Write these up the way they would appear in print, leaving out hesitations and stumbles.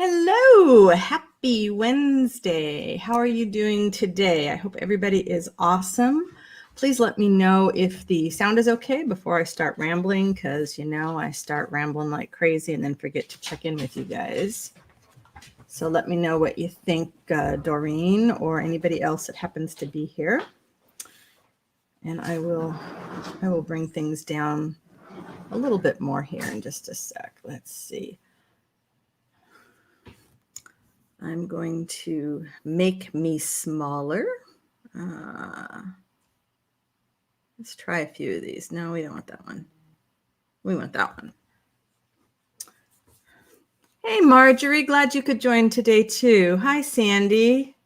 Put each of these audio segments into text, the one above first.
Hello, happy Wednesday. How are you doing today? I hope everybody is awesome. Please let me know if the sound is okay before I start rambling, because I start rambling like crazy and then forget to check in with you guys. So let me know what you think, Doreen, or anybody else that happens to be here. And I will bring things down a little bit more here in just a sec. Let's see. I'm going to make me smaller. Let's try a few of these. No, we don't want that one. We want that one. Hey, Marjorie, glad you could join today too. Hi, Sandy.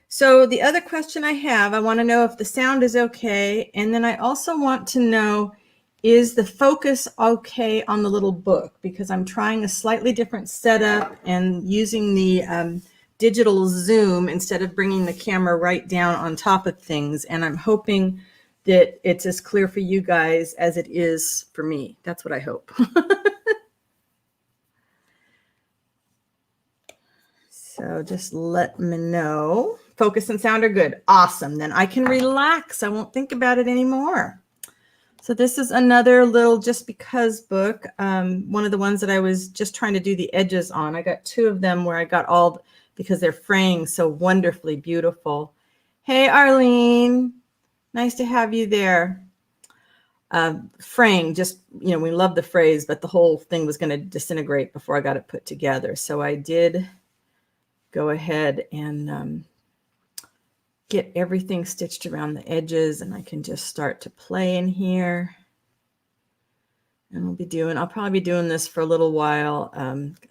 So the other question I want to know if the sound is okay. And then I also want to know, is the focus okay on the little book? Because I'm trying a slightly different setup and using the digital zoom instead of bringing the camera right down on top of things. And I'm hoping that it's as clear for you guys as it is for me. That's what I hope. So just let me know. Focus and sound are good. Awesome. Then I can relax. I won't think about it anymore. So this is another little Just Because book. One of the ones that I was just trying to do the edges on. I got two of them where I got all, because they're fraying so wonderfully beautiful. Hey, Arlene. Nice to have you there. Fraying, just, we love the phrase, but the whole thing was going to disintegrate before I got it put together. So I did go ahead and get everything stitched around the edges, and I can just start to play in here. And I'll probably be doing this for a little while.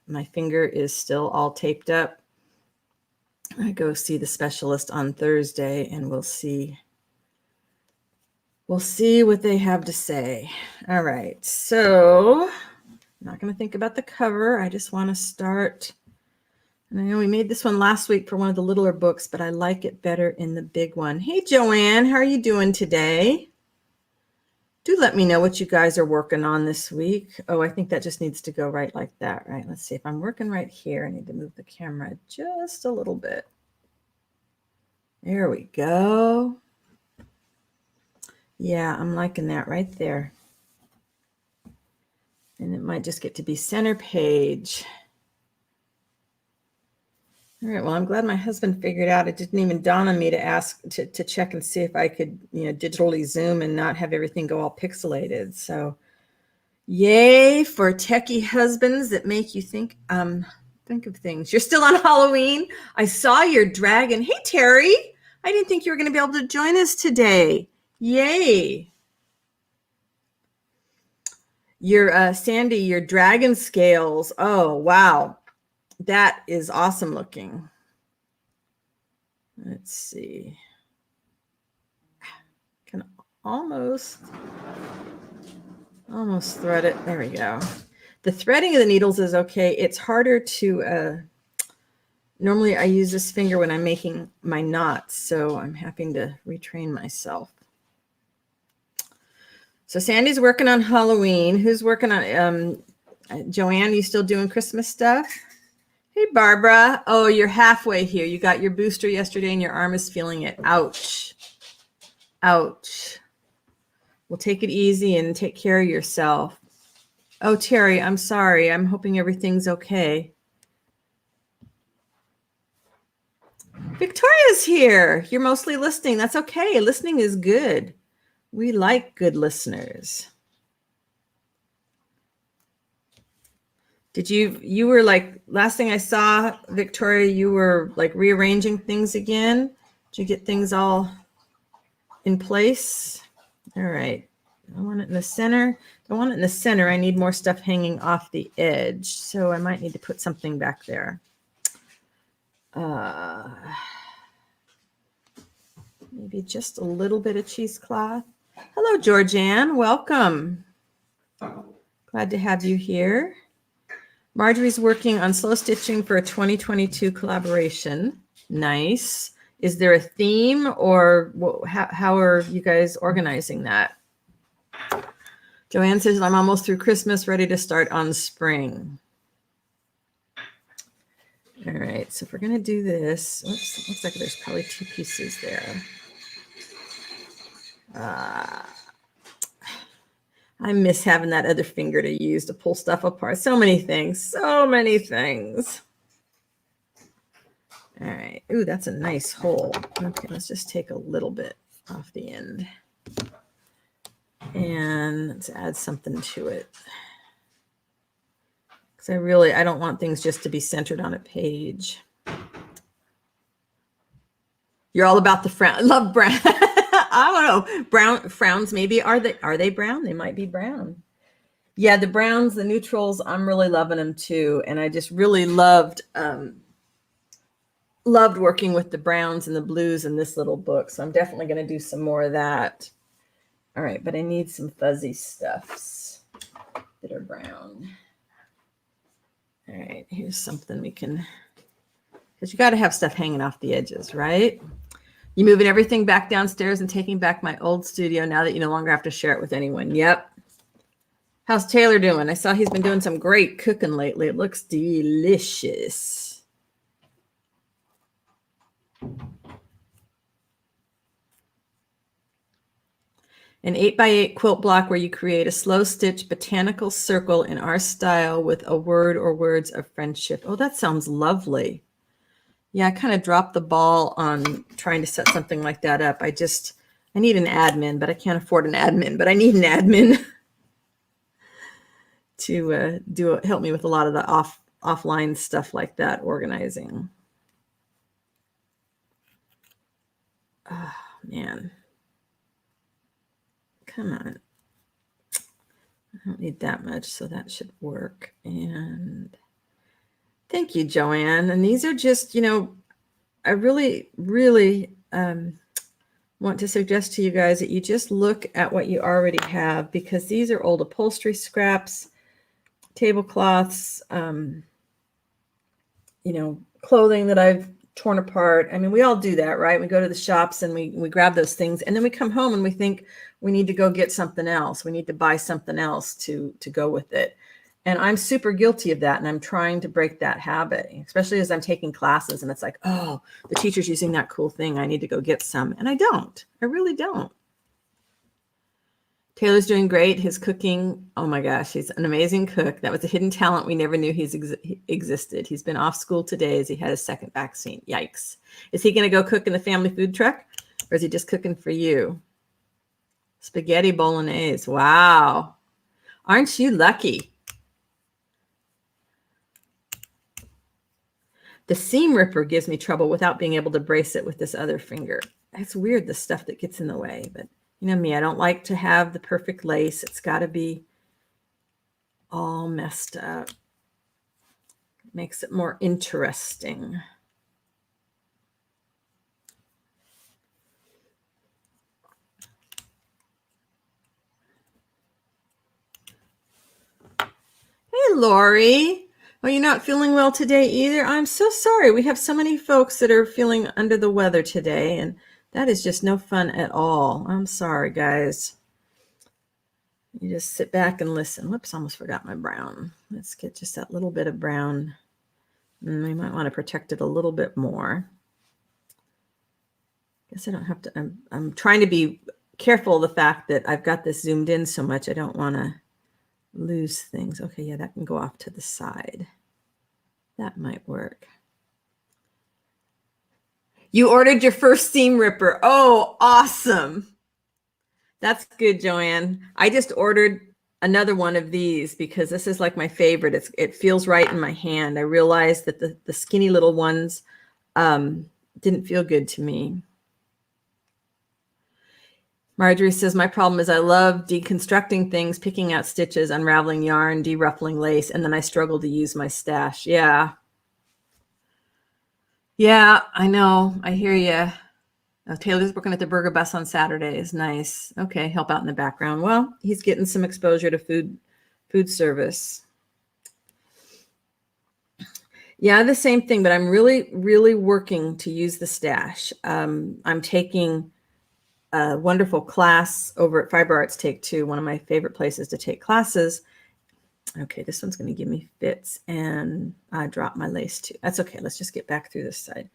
My finger is still all taped up. I go see the specialist on Thursday, and we'll see what they have to say. All right, so I'm not going to think about the cover. I just want to start. And I know we made this one last week for one of the littler books, but I like it better in the big one. Hey, Joanne, how are you doing today? Do let me know what you guys are working on this week. Oh, I think that just needs to go right like that, right? Let's see if I'm working right here. I need to move the camera just a little bit. There we go. Yeah, I'm liking that right there. And it might just get to be center page. All right, well, I'm glad my husband figured out. It didn't even dawn on me to ask to check and see if I could, digitally zoom and not have everything go all pixelated. So yay for techie husbands that make you think of things. You're still on Halloween. I saw your dragon. Hey, Terry, I didn't think you were going to be able to join us today. Yay. Your Sandy, your dragon scales. Oh, wow. That is awesome looking. Let's see. Can almost thread it. There we go. The threading of the needles is okay. It's harder to, normally I use this finger when I'm making my knots, so I'm having to retrain myself. So Sandy's working on Halloween. Who's working on, Joanne, you still doing Christmas stuff? Hey, Barbara. Oh, you're halfway here. You got your booster yesterday and your arm is feeling it. Ouch. Ouch. Well, take it easy and take care of yourself. Oh, Terry, I'm sorry. I'm hoping everything's okay. Victoria's here. You're mostly listening. That's okay. Listening is good. We like good listeners. Did you were like, last thing I saw, Victoria, you were like rearranging things again? Did you get things all in place? All right. I want it in the center. I want it in the center. I need more stuff hanging off the edge. So I might need to put something back there. Maybe just a little bit of cheesecloth. Hello, Georgianne. Welcome. Glad to have you here. Marjorie's working on slow stitching for a 2022 collaboration. Nice. Is there a theme, or how are you guys organizing that? Joanne says, I'm almost through Christmas, ready to start on spring. All right, so if we're gonna do this, oops, looks like there's probably 2 pieces there. I miss having that other finger to use to pull stuff apart. So many things, so many things. All right, ooh, that's a nice hole. Okay, let's just take a little bit off the end. And let's add something to it. Because I don't want things just to be centered on a page. You're all about the frown. I love brown. I don't know. Brown frowns maybe. Are they brown? They might be brown. Yeah, the browns, the neutrals, I'm really loving them too. And I just really loved working with the browns and the blues in this little book. So I'm definitely going to do some more of that. All right, but I need some fuzzy stuffs that are brown. All right, here's something we can, because you got to have stuff hanging off the edges, right? You moving everything back downstairs and taking back my old studio now that you no longer have to share it with anyone. Yep. How's Taylor doing? I saw he's been doing some great cooking lately. It looks delicious. An 8x8 quilt block where you create a slow stitch botanical circle in our style with a word or words of friendship. Oh, that sounds lovely. Yeah, I kind of dropped the ball on trying to set something like that up. I need an admin, but I can't afford an admin, but I need an admin to help me with a lot of the offline stuff like that, organizing. Oh, man. Come on. I don't need that much, so that should work. And thank you, Joanne. And these are just, I really, really want to suggest to you guys that you just look at what you already have, because these are old upholstery scraps, tablecloths, clothing that I've torn apart. I mean, we all do that, right? We go to the shops and we grab those things, and then we come home and we think we need to go get something else. We need to buy something else to go with it. And I'm super guilty of that. And I'm trying to break that habit, especially as I'm taking classes and it's like, oh, the teacher's using that cool thing. I need to go get some. And I don't. I really don't. Taylor's doing great. His cooking, oh my gosh, he's an amazing cook. That was a hidden talent we never knew existed. He's been off school today as he had his second vaccine. Yikes. Is he going to go cook in the family food truck, or is he just cooking for you? Spaghetti bolognese. Wow. Aren't you lucky? The seam ripper gives me trouble without being able to brace it with this other finger. It's weird, the stuff that gets in the way, but you know me, I don't like to have the perfect lace. It's got to be all messed up. Makes it more interesting. Hey, Lori. Well, you're not feeling well today either. I'm so sorry. We have so many folks that are feeling under the weather today, and that is just no fun at all. I'm sorry, guys. You just sit back and listen. Whoops, almost forgot my brown. Let's get just that little bit of brown. And we might want to protect it a little bit more. Guess I don't have to. I'm trying to be careful of the fact that I've got this zoomed in so much. I don't want to lose things. Okay, yeah, that can go off to the side. That might work. You ordered your first seam ripper. Oh, awesome. That's good, Joanne. I just ordered another one of these because this is like my favorite. It feels right in my hand. I realized that the skinny little ones didn't feel good to me. Marjorie says, my problem is I love deconstructing things, picking out stitches, unraveling yarn, deruffling lace, and then I struggle to use my stash. Yeah. Yeah, I know. I hear you. Taylor's working at the Burger Bus on Saturdays. Nice. Okay, help out in the background. Well, he's getting some exposure to food service. Yeah, the same thing, but I'm really, really working to use the stash. I'm taking a wonderful class over at Fiber Arts Take Two, one of my favorite places to take classes. Okay, this one's going to give me fits, and I dropped my lace too. That's okay. Let's just get back through this side.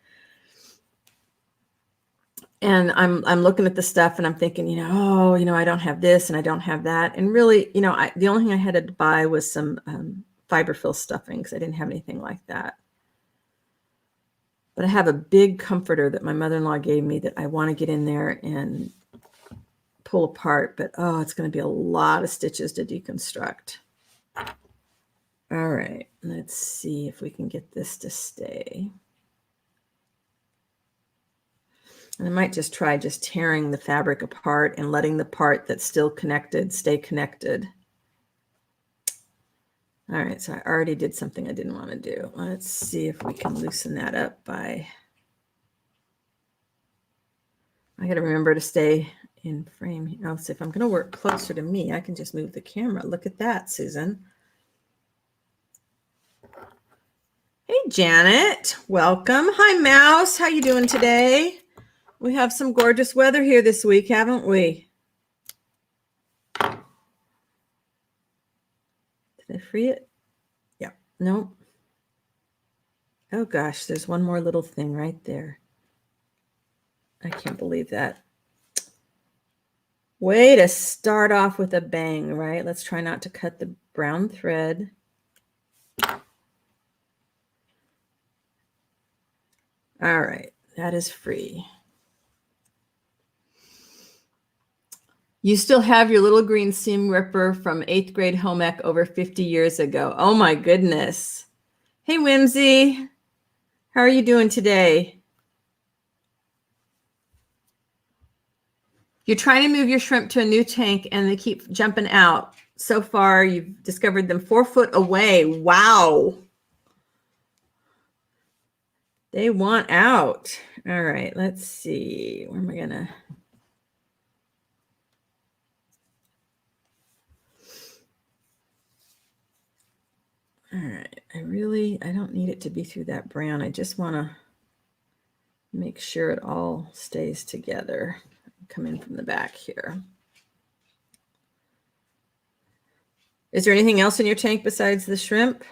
And I'm looking at the stuff and I'm thinking, I don't have this and I don't have that. And really, the only thing I had to buy was some fiberfill stuffing because I didn't have anything like that. But I have a big comforter that my mother-in-law gave me that I want to get in there and pull apart. But, it's going to be a lot of stitches to deconstruct. All right, let's see if we can get this to stay. And I might just try tearing the fabric apart and letting the part that's still connected stay connected. All right, so I already did something I didn't want to do. Let's see if we can loosen that up by... I got to remember to stay in frame. I'll see if I'm going to work closer to me. I can just move the camera. Look at that, Susan. Hey, Janet. Welcome. Hi, Mouse. How you doing today? We have some gorgeous weather here this week, haven't we? Did I free it? Yeah. Nope. Oh, gosh. There's one more little thing right there. I can't believe that. Way to start off with a bang, right? Let's try not to cut the brown thread. All right. That is free. You still have your little green seam ripper from 8th grade home ec over 50 years ago. Oh my goodness. Hey, Whimsy. How are you doing today? You're trying to move your shrimp to a new tank and they keep jumping out. So far, you've discovered them 4 foot away. Wow. They want out. All right, let's see. Where am I going to... All right, I don't need it to be through that brown. I just want to make sure it all stays together. Come in from the back here. Is there anything else in your tank besides the shrimp?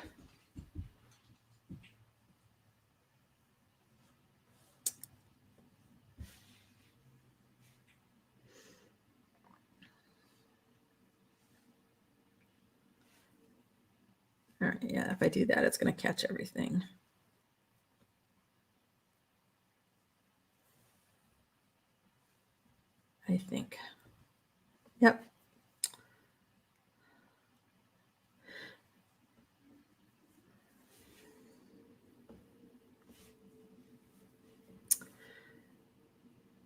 All right, yeah, if I do that, it's going to catch everything. I think. Yep.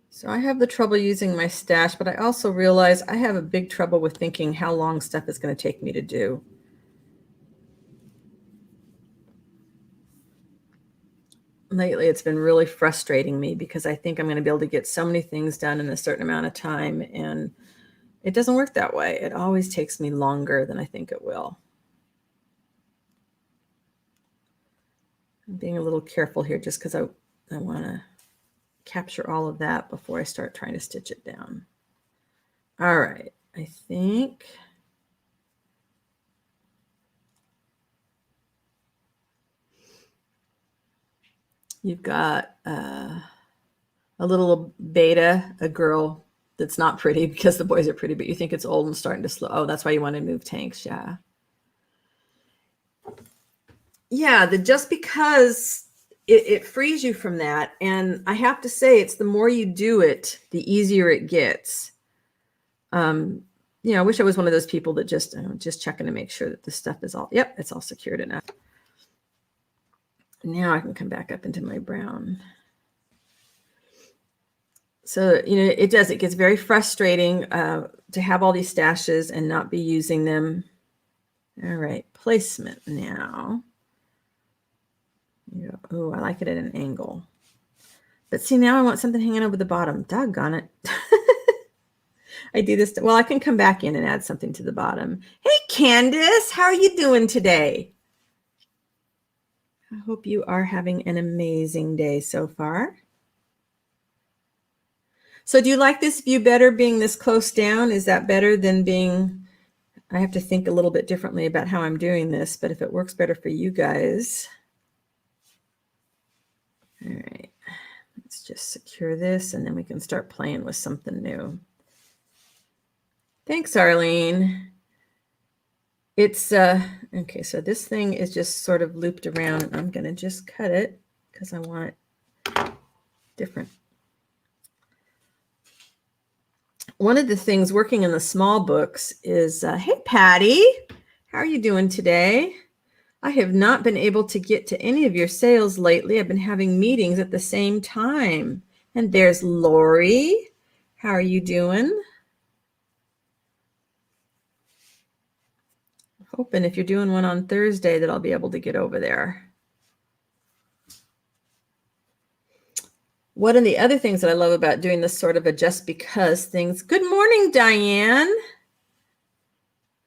So I have the trouble using my stash, but I also realize I have a big trouble with thinking how long stuff is going to take me to do. Lately, it's been really frustrating me because I think I'm going to be able to get so many things done in a certain amount of time, and it doesn't work that way. It always takes me longer than I think it will. I'm being a little careful here just because I want to capture all of that before I start trying to stitch it down. All right, I think... You've got a little beta, a girl that's not pretty because the boys are pretty, but you think it's old and starting to slow. Oh, that's why you want to move tanks. Yeah. Yeah, just because it frees you from that. And I have to say, it's the more you do it, the easier it gets. I wish I was one of those people that just checking to make sure that the stuff is all, yep, it's all secured enough. Now I can come back up into my brown. So, it gets very frustrating to have all these stashes and not be using them. All right, placement now. Oh, I like it at an angle. But see, now I want something hanging over the bottom. Doggone it. I do this. Well, I can come back in and add something to the bottom. Hey, Candace, how are you doing today? I hope you are having an amazing day so far. So do you like this view better being this close down? Is that better than being I have to think a little bit differently about how I'm doing this, but if it works better for you guys. All right, let's just secure this and then we can start playing with something new. Thanks, Arlene. It's, okay, so this thing is just sort of looped around. I'm going to just cut it because I want it different. One of the things working in the small books is, hey, Patty, how are you doing today? I have not been able to get to any of your sales lately. I've been having meetings at the same time. And there's Lori. How are you doing? Hoping if you're doing one on Thursday that I'll be able to get over there. One of the other things that I love about doing this sort of a just because things. Good morning, Diane.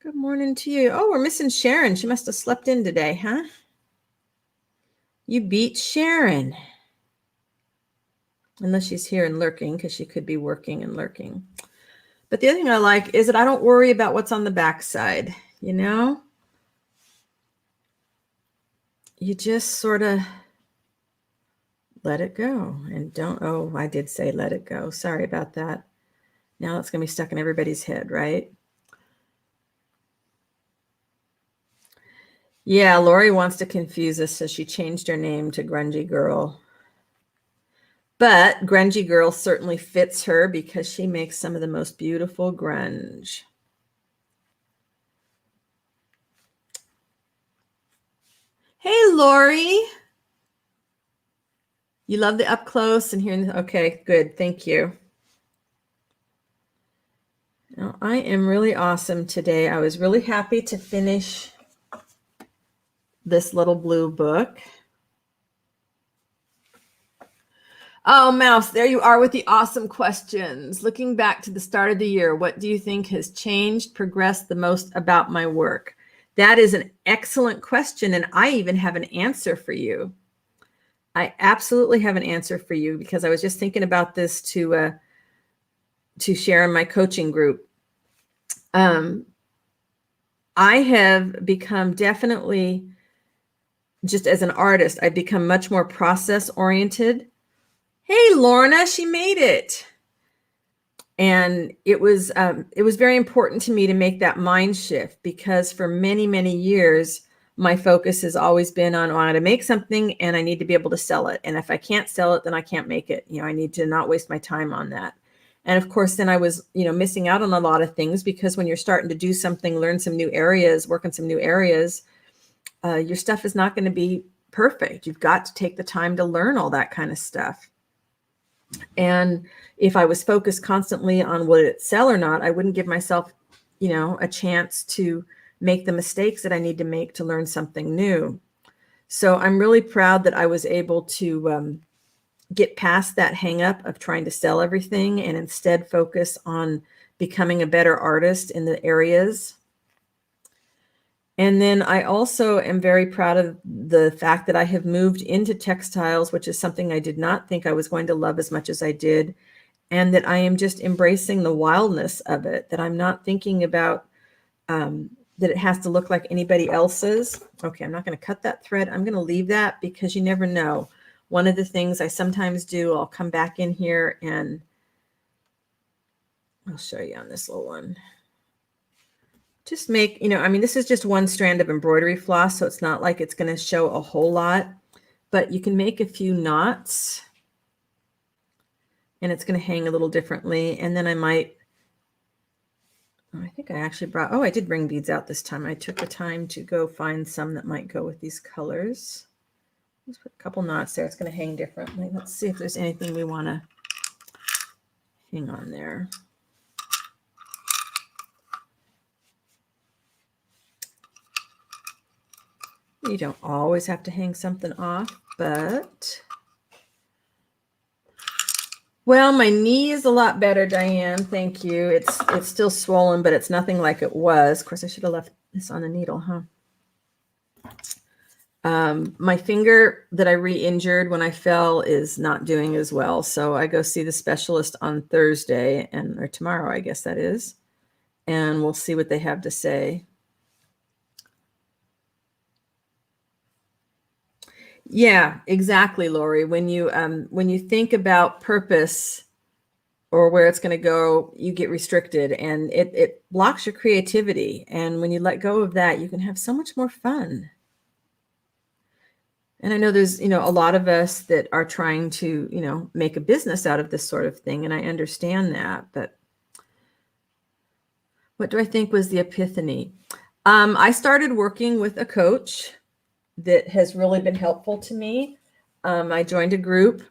Good morning to you. Oh, we're missing Sharon. She must have slept in today, huh? You beat Sharon. Unless she's here and lurking, because she could be working and lurking. But the other thing I like is that I don't worry about what's on the backside, you know? You just sort of let it go and don't, oh, I did say let it go. Sorry about that. Now it's going to be stuck in everybody's head, right? Yeah, Lori wants to confuse us, so she changed her name to Grungy Girl. But Grungy Girl certainly fits her because she makes some of the most beautiful grunge. Hey, Lori. You love the up close and hearing. Okay, good. Thank you. Now, I am really awesome today. I was really happy to finish this little blue book. Oh, Mouse, there you are with the awesome questions. Looking back to the start of the year, what do you think has changed, progressed the most about my work? That is an excellent question, and I even have an answer for you. I absolutely have an answer for you because I was just thinking about this to share in my coaching group. I have become definitely, just as an artist, I've become much more process oriented. Hey, Lorna, she made it. And it was very important to me to make that mind shift because for many, many years, my focus has always been on, I want to make something and I need to be able to sell it. And if I can't sell it, then I can't make it. You know, I need to not waste my time on that. And of course, then I was, missing out on a lot of things because when you're starting to do something, learn some new areas, work in some new areas, your stuff is not going to be perfect. You've got to take the time to learn all that kind of stuff. And if I was focused constantly on would it sell or not, I wouldn't give myself, a chance to make the mistakes that I need to make to learn something new. So I'm really proud that I was able to get past that hang up of trying to sell everything and instead focus on becoming a better artist in the areas. And then I also am very proud of the fact that I have moved into textiles, which is something I did not think I was going to love as much as I did. And that I am just embracing the wildness of it, that I'm not thinking about that it has to look like anybody else's. Okay, I'm not going to cut that thread. I'm going to leave that because you never know. One of the things I sometimes do, I'll come back in here and I'll show you on this little one. Just make, this is just one strand of embroidery floss, so it's not like it's going to show a whole lot, but you can make a few knots and it's going to hang a little differently. And then I think I actually I did bring beads out this time. I took the time to go find some that might go with these colors. Let's put a couple knots there. It's going to hang differently. Let's see if there's anything we want to hang on there. You don't always have to hang something off, but... Well, my knee is a lot better, Diane. Thank you. It's still swollen, but it's nothing like it was. Of course, I should have left this on the needle, huh? My finger that I re-injured when I fell is not doing as well. So I go see the specialist on Thursday or tomorrow, I guess that is. and we'll see what they have to say. Yeah, exactly, Lori. When you think about purpose or where it's going to go, you get restricted, and it blocks your creativity. And when you let go of that, you can have so much more fun. And I know there's, a lot of us that are trying to, make a business out of this sort of thing. And I understand that. But what do I think was the epiphany? I started working with a coach that has really been helpful to me. I joined a group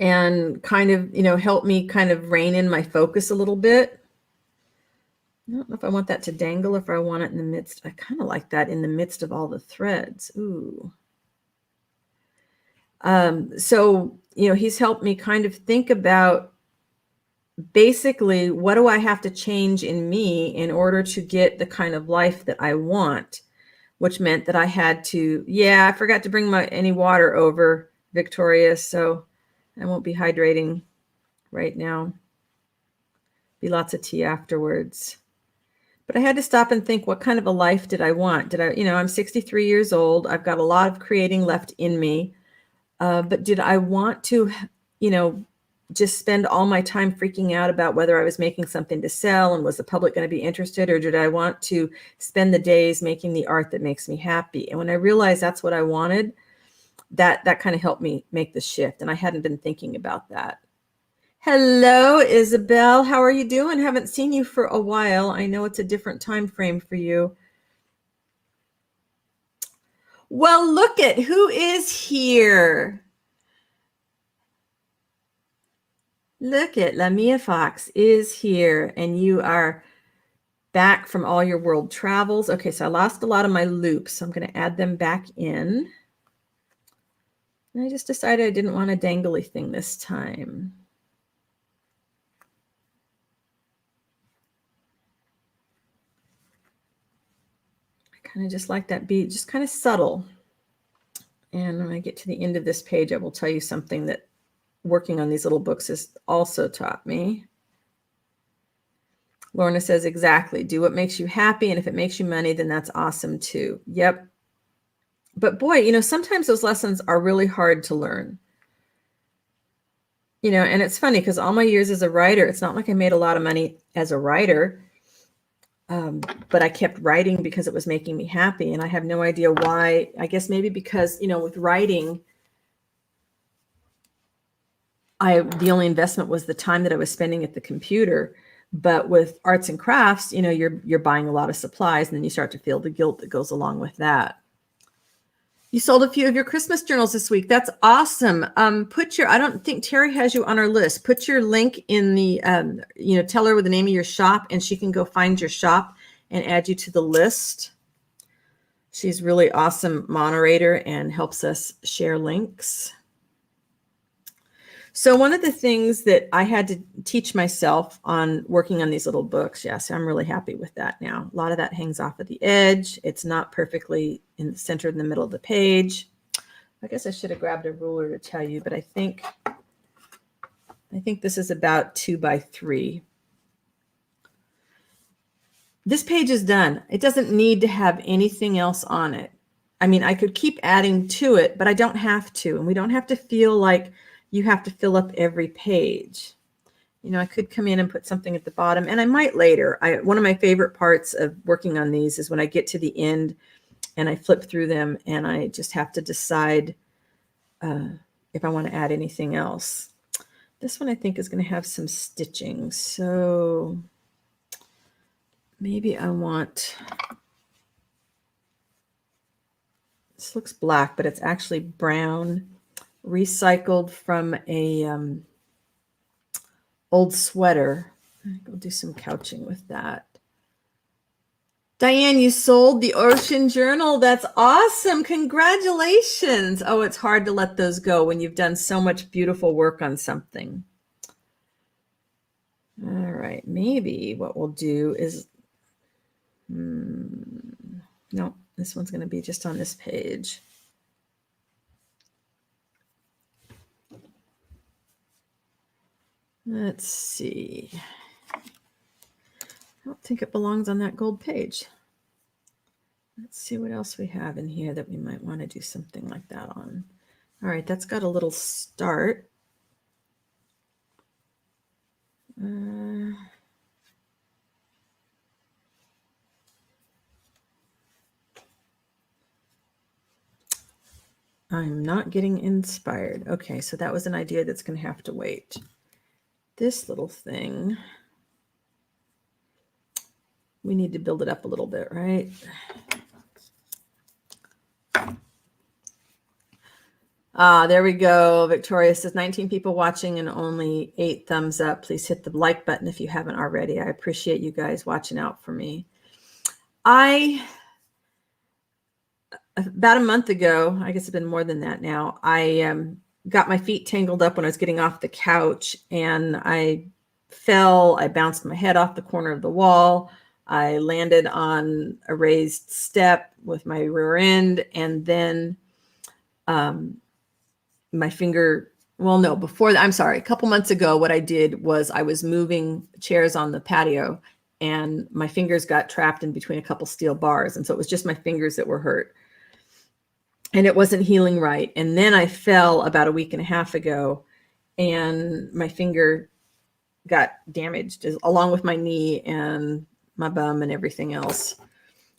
and kind of, helped me kind of rein in my focus a little bit. I don't know if I want that to dangle, if I want it in the midst. I kind of like that in the midst of all the threads. Ooh. So, he's helped me kind of think about basically what do I have to change in me in order to get the kind of life that I want, which meant that I had to, I forgot to bring any water over, Victoria, so I won't be hydrating right now. Be lots of tea afterwards. But I had to stop and think, what kind of a life did I want? I'm 63 years old. I've got a lot of creating left in me. But did I want to, just spend all my time freaking out about whether I was making something to sell and was the public going to be interested, or did I want to spend the days making the art that makes me happy? And when I realized that's what I wanted, that kind of helped me make the shift. And I hadn't been thinking about that. Hello, Isabel. How are you doing? Haven't seen you for a while. I know it's a different time frame for you. Well, look at who is here. Look at Lamia Fox is here, and you are back from all your world travels. Okay, so I lost a lot of my loops, so I'm going to add them back in. And I just decided I didn't want a dangly thing this time. I kind of just like that beat, just kind of subtle. And when I get to the end of this page, I will tell you something that working on these little books has also taught me. Lorna says, exactly. Do what makes you happy. And if it makes you money, then that's awesome too. Yep. But boy, sometimes those lessons are really hard to learn. And it's funny because all my years as a writer, it's not like I made a lot of money as a writer, but I kept writing because it was making me happy. And I have no idea why. I guess maybe because, with writing, the only investment was the time that I was spending at the computer. But with arts and crafts, you're buying a lot of supplies, and then you start to feel the guilt that goes along with that. You sold a few of your Christmas journals this week. That's awesome. I don't think Terry has you on our list. Put your link in the, tell her with the name of your shop, and she can go find your shop and add you to the list. She's really awesome moderator and helps us share links. So one of the things that I had to teach myself on working on these little books, yes, I'm really happy with that now. A lot of that hangs off of the edge. It's not perfectly centered in the middle of the page. I guess I should have grabbed a ruler to tell you, but I think this is about 2 by 3. This page is done. It doesn't need to have anything else on it. I mean, I could keep adding to it, but I don't have to. And we don't have to feel like you have to fill up every page. I could come in and put something at the bottom, and I might later. One of my favorite parts of working on these is when I get to the end and I flip through them and I just have to decide if I want to add anything else. This one I think is going to have some stitching. So maybe I want, this looks black, but it's actually brown, recycled from a old sweater. I'll do some couching with that. Diane, you sold the Ocean Journal. That's awesome. Congratulations. Oh, it's hard to let those go when you've done so much beautiful work on something. All right. Maybe what we'll do is, no, this one's going to be just on this page. Let's see. I don't think it belongs on that gold page. Let's see what else we have in here that we might want to do something like that on. All right, that's got a little start. I'm not getting inspired. Okay, so that was an idea that's going to have to wait. This little thing, we need to build it up a little bit, right? There we go. Victoria says 19 people watching and only 8 thumbs up. Please hit the like button if you haven't already. I appreciate you guys watching out for me. About a month ago, I guess it's been more than that now, I got my feet tangled up when I was getting off the couch, and I fell. I bounced my head off the corner of the wall. I landed on a raised step with my rear end, and then my finger, well, no, before that, I'm sorry. A couple months ago, what I did was I was moving chairs on the patio, and my fingers got trapped in between a couple steel bars. And so it was just my fingers that were hurt. And it wasn't healing right. And then I fell about a week and a half ago, and my finger got damaged along with my knee and my bum and everything else.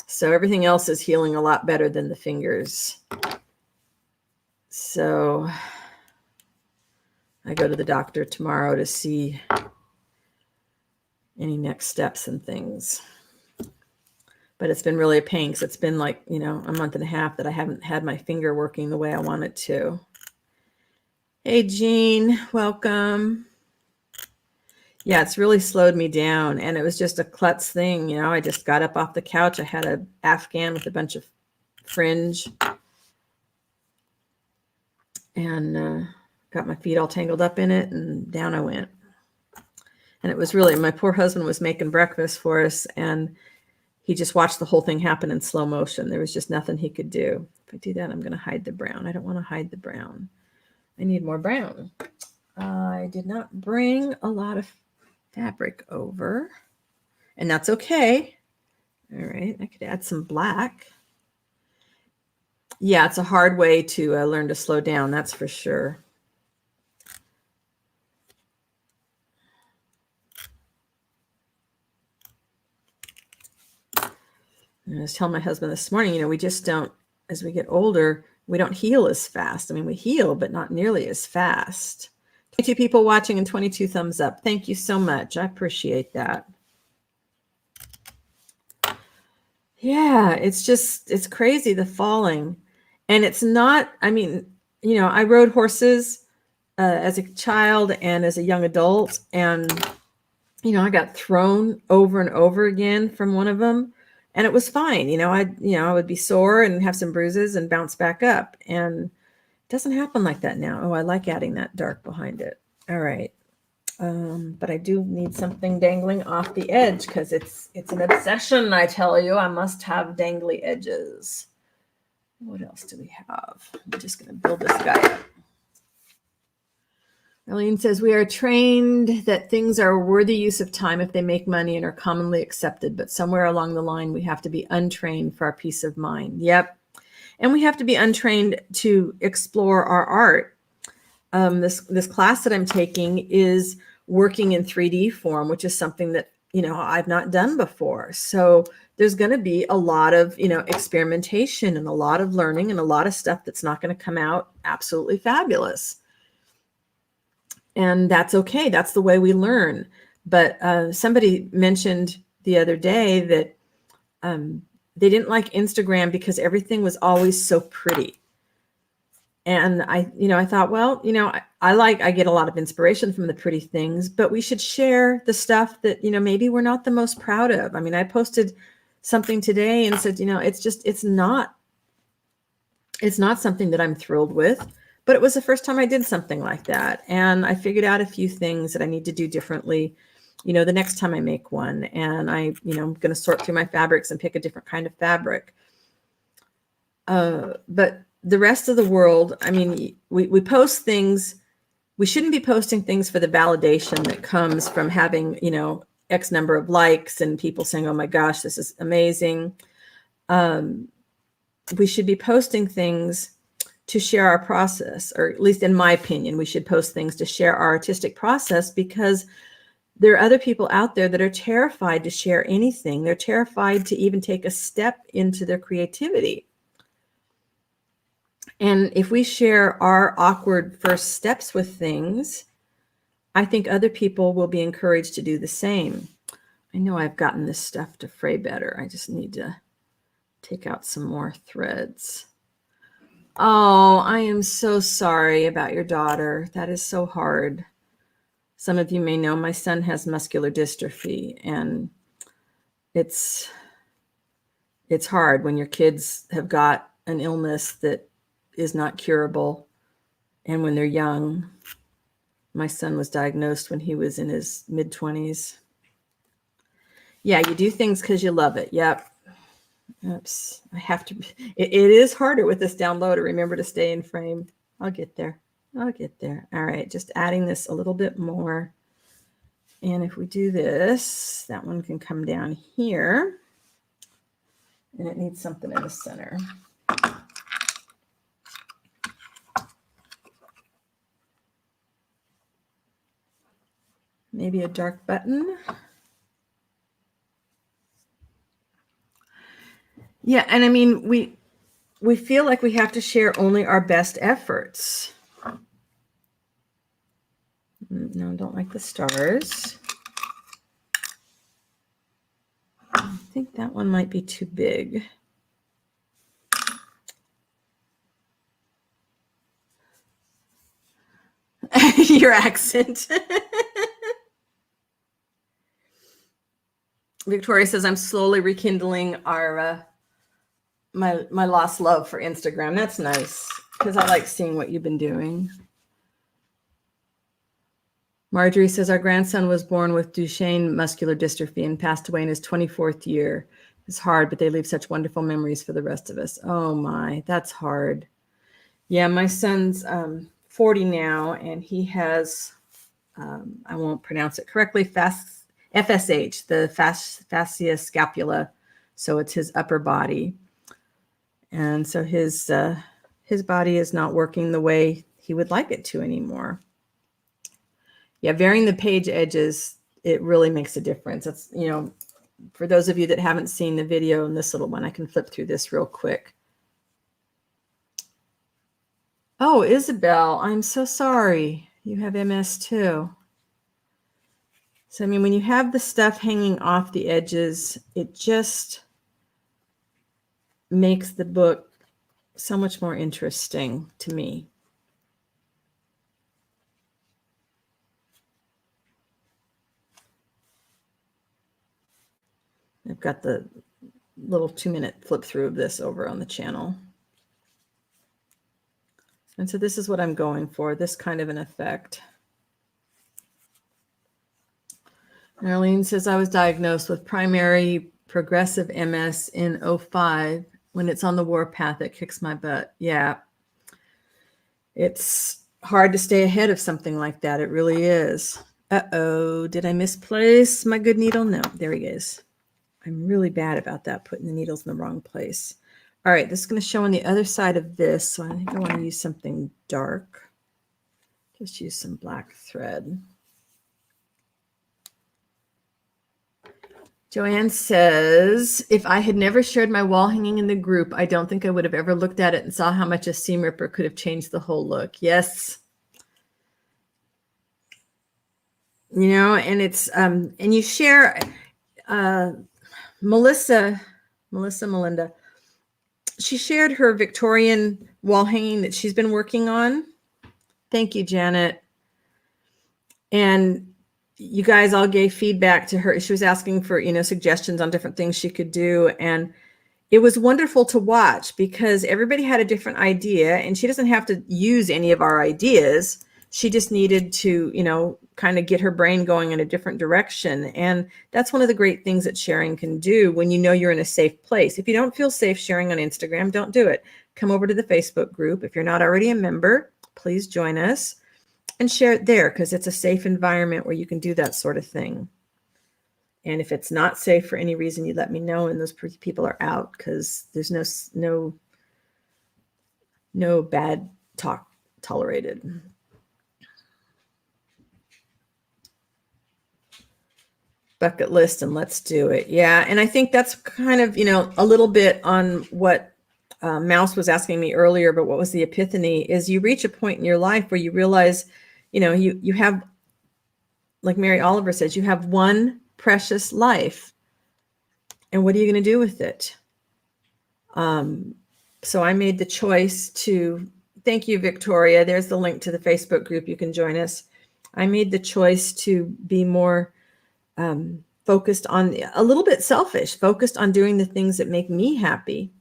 So everything else is healing a lot better than the fingers. So I go to the doctor tomorrow to see any next steps and things. But it's been really a pain because it's been like, a month and a half that I haven't had my finger working the way I want it to. Hey, Jean, welcome. Yeah, it's really slowed me down. And it was just a klutz thing. I just got up off the couch. I had an Afghan with a bunch of fringe. And got my feet all tangled up in it, and down I went. And it was really, my poor husband was making breakfast for us, and he just watched the whole thing happen in slow motion. There was just nothing he could do. If I do that, I'm going to hide the brown. I don't want to hide the brown. I need more brown. I did not bring a lot of fabric over, and that's okay. All right, I could add some black. Yeah, it's a hard way to learn to slow down, that's for sure. I was telling my husband this morning, we just don't, as we get older, we don't heal as fast. I mean, we heal, but not nearly as fast. 22 people watching and 22 thumbs up. Thank you so much. I appreciate that. Yeah, it's crazy, the falling. And it's not, I rode horses as a child and as a young adult. And, I got thrown over and over again from one of them. And it was fine. I would be sore and have some bruises and bounce back up. And it doesn't happen like that now. Oh, I like adding that dark behind it. All right. But I do need something dangling off the edge because it's an obsession, I tell you. I must have dangly edges. What else do we have? I'm just going to build this guy up. Arlene says, we are trained that things are a worthy use of time if they make money and are commonly accepted, but somewhere along the line, we have to be untrained for our peace of mind. Yep. And we have to be untrained to explore our art. This class that I'm taking is working in 3D form, which is something that, I've not done before. So there's going to be a lot of, experimentation and a lot of learning and a lot of stuff that's not going to come out absolutely fabulous. And that's okay. That's the way we learn. But somebody mentioned the other day that they didn't like Instagram because everything was always so pretty. And I thought, well, I get a lot of inspiration from the pretty things, but we should share the stuff that, maybe we're not the most proud of. I mean, I posted something today and said, it's not something that I'm thrilled with. But it was the first time I did something like that. And I figured out a few things that I need to do differently, the next time I make one. And I'm going to sort through my fabrics and pick a different kind of fabric. But the rest of the world, we post things. We shouldn't be posting things for the validation that comes from having, X number of likes and people saying, oh my gosh, this is amazing. We should be posting things to share our process, or at least in my opinion, we should post things to share our artistic process, because there are other people out there that are terrified to share anything. They're terrified to even take a step into their creativity. And if we share our awkward first steps with things, I think other people will be encouraged to do the same. I know I've gotten this stuff to fray better. I just need to take out some more threads. Oh, I am so sorry about your daughter. That is so hard. Some of you may know my son has muscular dystrophy, and it's hard when your kids have got an illness that is not curable, and when they're young. My son was diagnosed when he was in his mid-20s. Yeah, you do things because you love it. Yep. Oops. I have to. It is harder with this down low to remember to stay in frame. I'll get there. I'll get there. All right, just adding this a little bit more. And if we do this, that one can come down here. And it needs something in the center. Maybe a dark button. Yeah, and I mean, we feel like we have to share only our best efforts. No, I don't like the stars. I think that one might be too big. Your accent. Victoria says, I'm slowly rekindling our my lost love for Instagram. That's nice, because I like seeing what you've been doing. Marjorie says, our grandson was born with Duchenne muscular dystrophy and passed away in his 24th year. It's hard, but they leave such wonderful memories for the rest of us. Oh my, that's hard. Yeah, my son's 40 now, and he has, I won't pronounce it correctly, FSH, the fascia scapula. So it's his upper body. And so his body is not working the way he would like it to anymore. Yeah, varying the page edges, it really makes a difference. That's, you know, for those of you that haven't seen the video in this little one, I can flip through this real quick. Oh, Isabel, I'm so sorry. You have MS too. So, I mean, when you have the stuff hanging off the edges, it just makes the book so much more interesting to me. I've got the little 2-minute flip through of this over on the channel. And so this is what I'm going for, this kind of an effect. Arlene says, I was diagnosed with primary progressive MS in 2005. When it's on the warpath, it kicks my butt. Yeah. It's hard to stay ahead of something like that. It really is. Uh-oh, did I misplace my good needle? No, there he is. I'm really bad about that, putting the needles in the wrong place. All right, this is going to show on the other side of this. So I think I want to use something dark. Just use some black thread. Joanne says, if I had never shared my wall hanging in the group, I don't think I would have ever looked at it and saw how much a seam ripper could have changed the whole look. Yes. You know, and it's, and you share, Melinda, she shared her Victorian wall hanging that she's been working on. Thank you, Janet. And you guys all gave feedback to her. She was asking for, you know, suggestions on different things she could do. And it was wonderful to watch because everybody had a different idea, and she doesn't have to use any of our ideas. She just needed to, you know, kind of get her brain going in a different direction. And that's one of the great things that sharing can do when you know you're in a safe place. If you don't feel safe sharing on Instagram, don't do it. Come over to the Facebook group. If you're not already a member, please join us and share it there, because it's a safe environment where you can do that sort of thing. And if it's not safe for any reason, you let me know, and those people are out, because there's no bad talk tolerated. Bucket list, and let's do it. Yeah. And I think that's kind of, a little bit on what Mouse was asking me earlier, but what was the epiphany is you reach a point in your life where you realize, you have, like Mary Oliver says, you have one precious life. And what are you going to do with it? So I made the choice to, thank you, Victoria. There's the link to the Facebook group. You can join us. I made the choice to be more focused on, a little bit selfish, focused on doing the things that make me happy,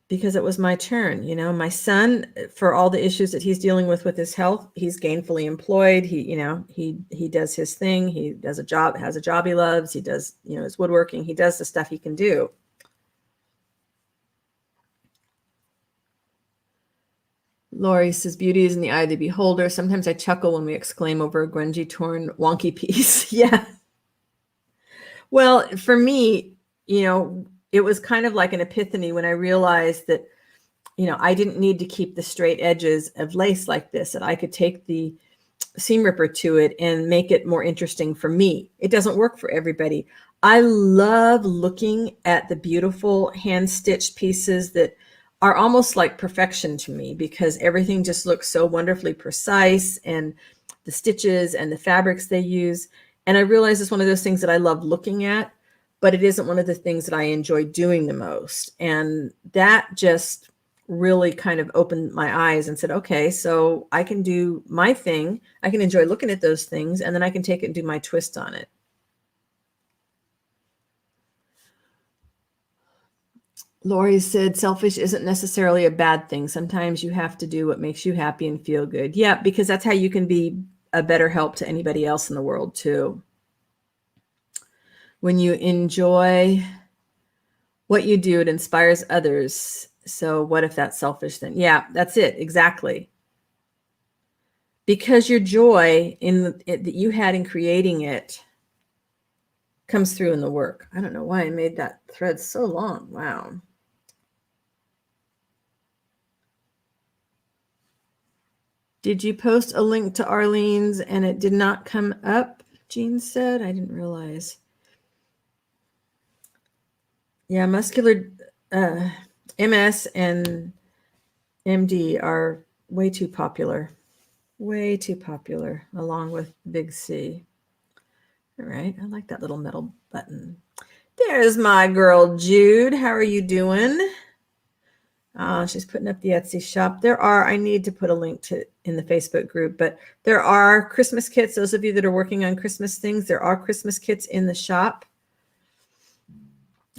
because it was my turn. My son, for all the issues that he's dealing with his health, he's gainfully employed. He does his thing. He does has a job he loves. He does, his woodworking. He does the stuff he can do. Lori says, beauty is in the eye of the beholder. Sometimes I chuckle when we exclaim over a grungy, torn, wonky piece. Yeah. Well, for me, it was kind of like an epiphany when I realized that, I didn't need to keep the straight edges of lace like this, that I could take the seam ripper to it and make it more interesting for me. It doesn't work for everybody. I love looking at the beautiful hand-stitched pieces that are almost like perfection to me, because everything just looks so wonderfully precise, and the stitches and the fabrics they use. And I realize it's one of those things that I love looking at, but it isn't one of the things that I enjoy doing the most. And that just really kind of opened my eyes and said, okay, so I can do my thing. I can enjoy looking at those things, and then I can take it and do my twist on it. Lori said, selfish isn't necessarily a bad thing. Sometimes you have to do what makes you happy and feel good. Yeah, because that's how you can be a better help to anybody else in the world too. When you enjoy what you do, it inspires others. So what if that's selfish then? Yeah, that's it. Exactly. Because your joy that you had in creating it comes through in the work. I don't know why I made that thread so long. Wow. Did you post a link to Arlene's and it did not come up? Jean said, I didn't realize. Yeah, muscular MS and MD are way too popular, along with Big C. All right, I like that little metal button. There's my girl, Jude. How are you doing? She's putting up the Etsy shop. I need to put a link to in the Facebook group, but there are Christmas kits. Those of you that are working on Christmas things, there are Christmas kits in the shop.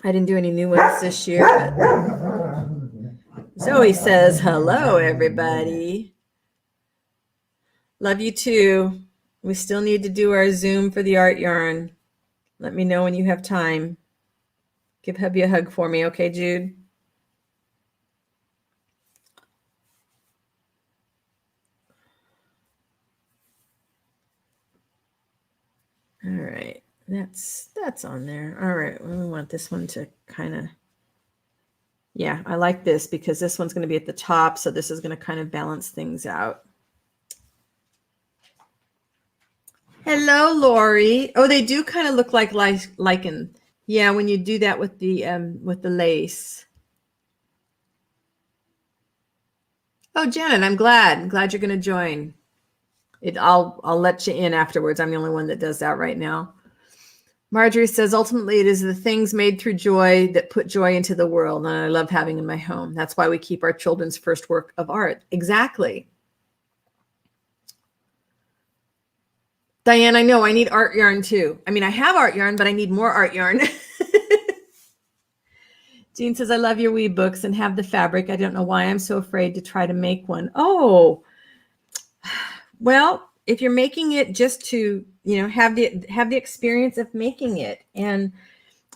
I didn't do any new ones this year. But Zoe says, hello, everybody. Love you too. We still need to do our Zoom for the art yarn. Let me know when you have time. Give hubby a hug for me, okay, Jude? All right, that's on there. All right, we want this one to kind of, yeah, I like this because this one's going to be at the top, so this is going to kind of balance things out. Hello, Lori. Oh, they do kind of look like lichen. Yeah, when you do that with the lace. Oh, Janet, I'm glad. You're going to join. I'll let you in afterwards. I'm the only one that does that right now. Marjorie says, ultimately, it is the things made through joy that put joy into the world, and I love having in my home. That's why we keep our children's first work of art. Exactly. Diane, I know I need art yarn too. I mean, I have art yarn, but I need more art yarn. Jean says, I love your weave books and have the fabric. I don't know why I'm so afraid to try to make one. Oh, well, if you're making it just to, have the experience of making it, and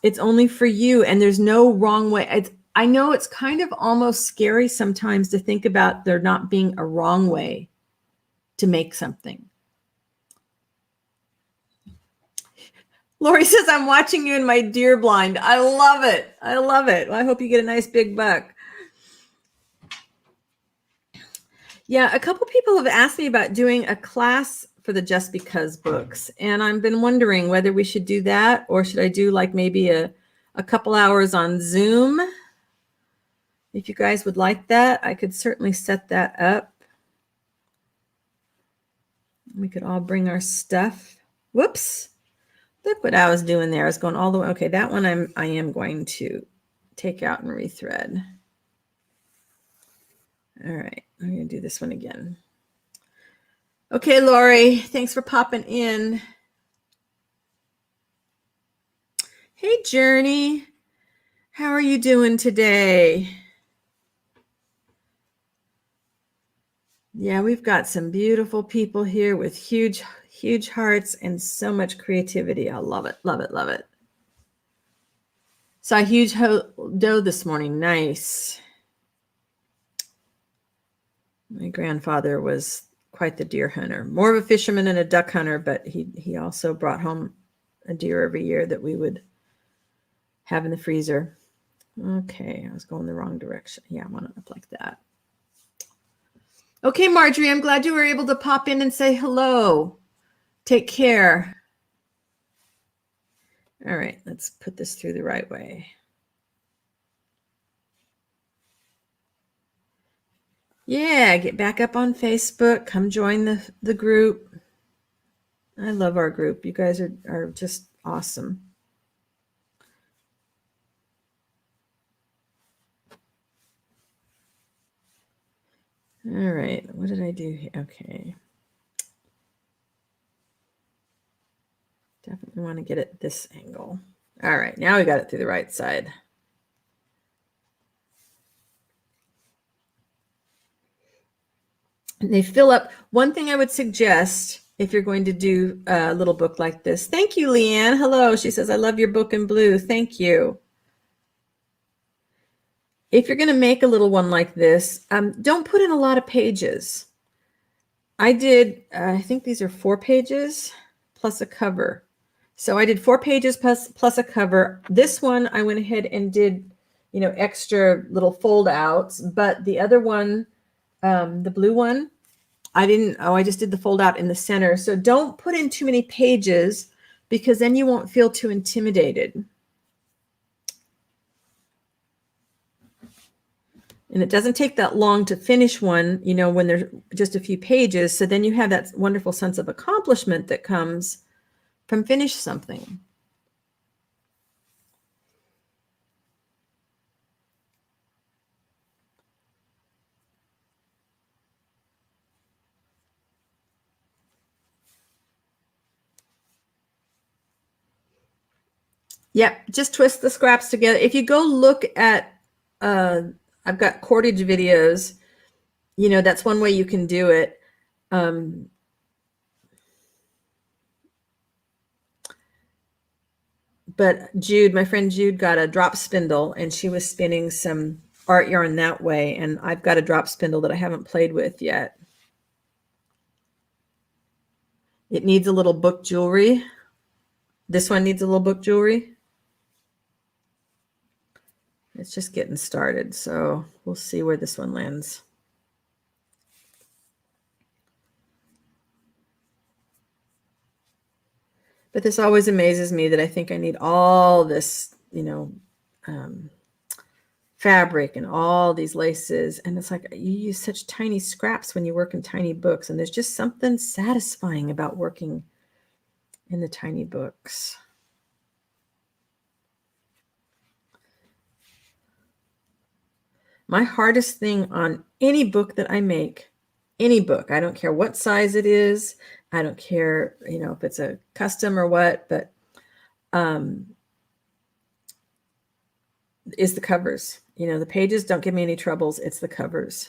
it's only for you, and there's no wrong way. I know it's kind of almost scary sometimes to think about there not being a wrong way to make something. Lori says, I'm watching you in my deer blind. I love it. I love it. Well, I hope you get a nice big buck. Yeah, a couple people have asked me about doing a class for the Just Because books. And I've been wondering whether we should do that or should I do like maybe a couple hours on Zoom. If you guys would like that, I could certainly set that up. We could all bring our stuff. Whoops. Look what I was doing there. I was going all the way. Okay, that one I am going to take out and rethread. All right, I'm going to do this one again. Okay, Lori, thanks for popping in. Hey, Journey. How are you doing today? Yeah, we've got some beautiful people here with huge, huge hearts and so much creativity. I love it, love it, love it. Saw a huge doe this morning. Nice. My grandfather was quite the deer hunter, more of a fisherman and a duck hunter, but he also brought home a deer every year that we would have in the freezer. Okay, I was going the wrong direction. Yeah, I want it up like that. Okay, Marjorie, I'm glad you were able to pop in and say hello. Take care. All right, let's put this through the right way. Yeah, get back up on Facebook. Come join the group. I love our group. You guys are just awesome. All right, what did I do here? Okay. Definitely want to get it this angle. All right, now we got it through the right side. And they fill up. One thing I would suggest if you're going to do a little book like this. Thank you, Leanne. Hello. She says, I love your book in blue. Thank you. If you're going to make a little one like this, don't put in a lot of pages. I did, I think these are 4 pages plus a cover. So I did 4 pages plus a cover. This one, I went ahead and did, extra little fold outs, but the other one, the blue one, I just did the fold out in the center. So don't put in too many pages because then you won't feel too intimidated. And it doesn't take that long to finish one, when there's just a few pages. So then you have that wonderful sense of accomplishment that comes from finish something. Yep, just twist the scraps together. If you go look at, I've got cordage videos, that's one way you can do it. But Jude, my friend Jude, got a drop spindle and she was spinning some art yarn that way. And I've got a drop spindle that I haven't played with yet. It needs a little book jewelry. This one needs a little book jewelry. It's just getting started, so we'll see where this one lands. But this always amazes me that I think I need all this, fabric and all these laces. And it's like you use such tiny scraps when you work in tiny books. And there's just something satisfying about working in the tiny books. My hardest thing on any book that I make, any book, I don't care what size it is. I don't care, if it's a custom or what, but is the covers. The pages don't give me any troubles. It's the covers.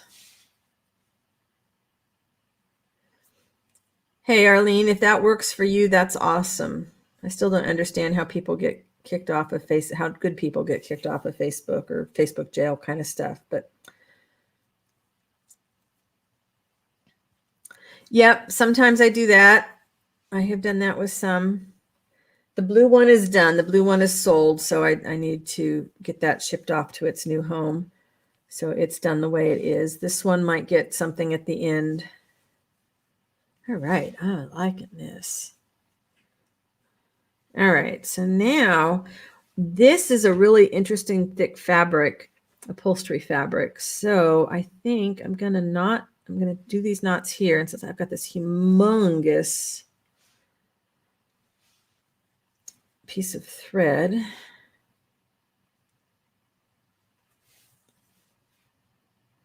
Hey, Arlene, if that works for you, that's awesome. I still don't understand how people get kicked off of how good people get kicked off of Facebook or Facebook jail kind of stuff. But yep, sometimes I do that. I have done that with some. The blue one is done. The blue one is sold, so I need to get that shipped off to its new home. So it's done the way it is. This one might get something at the end. All right, I'm liking this. All right, so now this is a really interesting thick fabric, upholstery fabric. So I think I'm gonna do these knots here. And since I've got this humongous piece of thread,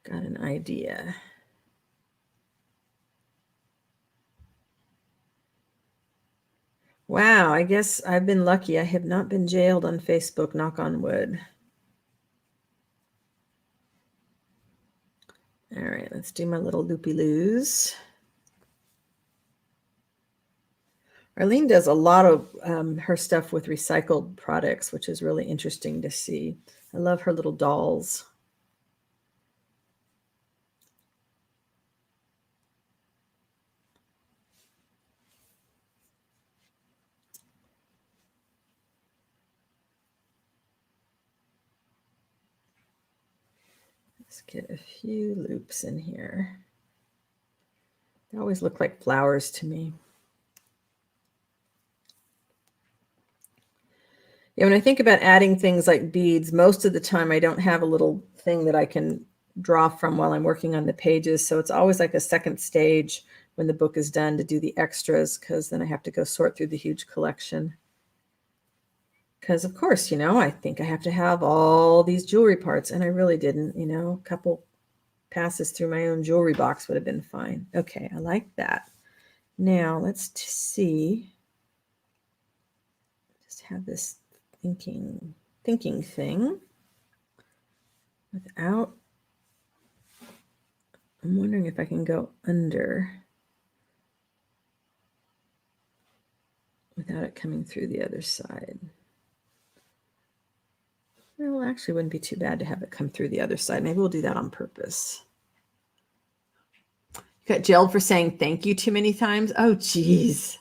got an idea. Wow, I guess I've been lucky. I have not been jailed on Facebook, knock on wood. All right, let's do my little loopy-loos. Arlene does a lot of her stuff with recycled products, which is really interesting to see. I love her little dolls. Let's get a few loops in here. They always look like flowers to me. Yeah, when I think about adding things like beads, most of the time I don't have a little thing that I can draw from while I'm working on the pages. So it's always like a second stage when the book is done to do the extras, because then I have to go sort through the huge collection. Because of course, I think I have to have all these jewelry parts, and I really didn't. A couple passes through my own jewelry box would have been fine. Okay, I like that. Now let's see. Just have this thinking thing without. I'm wondering if I can go under without it coming through the other side. Well, actually, wouldn't be too bad to have it come through the other side. Maybe we'll do that on purpose. You got jailed for saying thank you too many times? Oh, geez.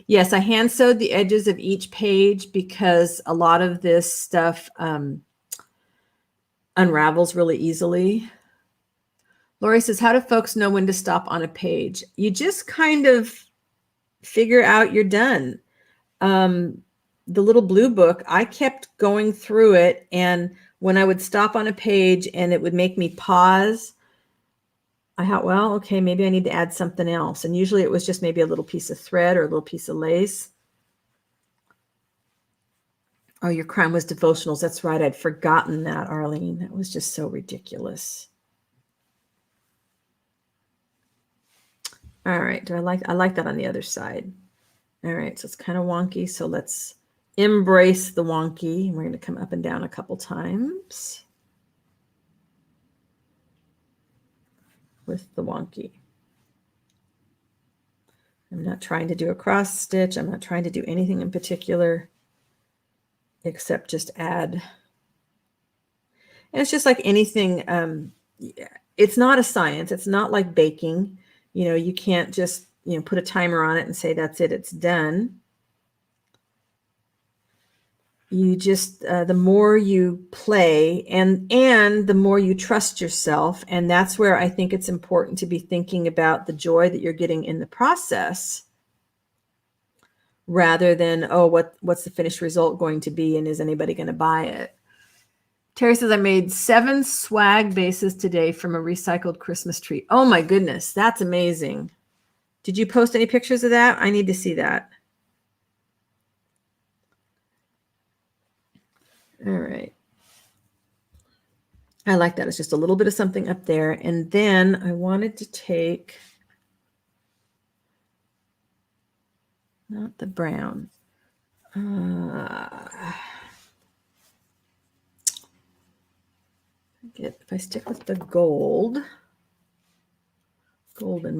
Yes, I hand sewed the edges of each page because a lot of this stuff unravels really easily. Lori says, how do folks know when to stop on a page? You just kind of figure out you're done. The little blue book, I kept going through it, and when I would stop on a page and it would make me pause, I thought, well, okay, maybe I need to add something else. And usually it was just maybe a little piece of thread or a little piece of lace. Oh, your crime was devotionals. That's right. I'd forgotten that, Arlene. That was just so ridiculous. All right. I like that on the other side. All right. So it's kind of wonky. So let's embrace the wonky. We're going to come up and down a couple times with the wonky. I'm not trying to do a cross stitch. I'm not trying to do anything in particular except just add. And it's just like anything. It's not a science. It's not like baking. You can't just, put a timer on it and say, that's it, it's done. You just, the more you play and the more you trust yourself. And that's where I think it's important to be thinking about the joy that you're getting in the process rather than, oh, what's the finished result going to be? And is anybody going to buy it? Terry says, I made 7 swag bases today from a recycled Christmas tree. Oh my goodness, that's amazing. Did you post any pictures of that? I need to see that. All right. I like that. It's just a little bit of something up there. And then I wanted to take, not the brown. If I stick with the golden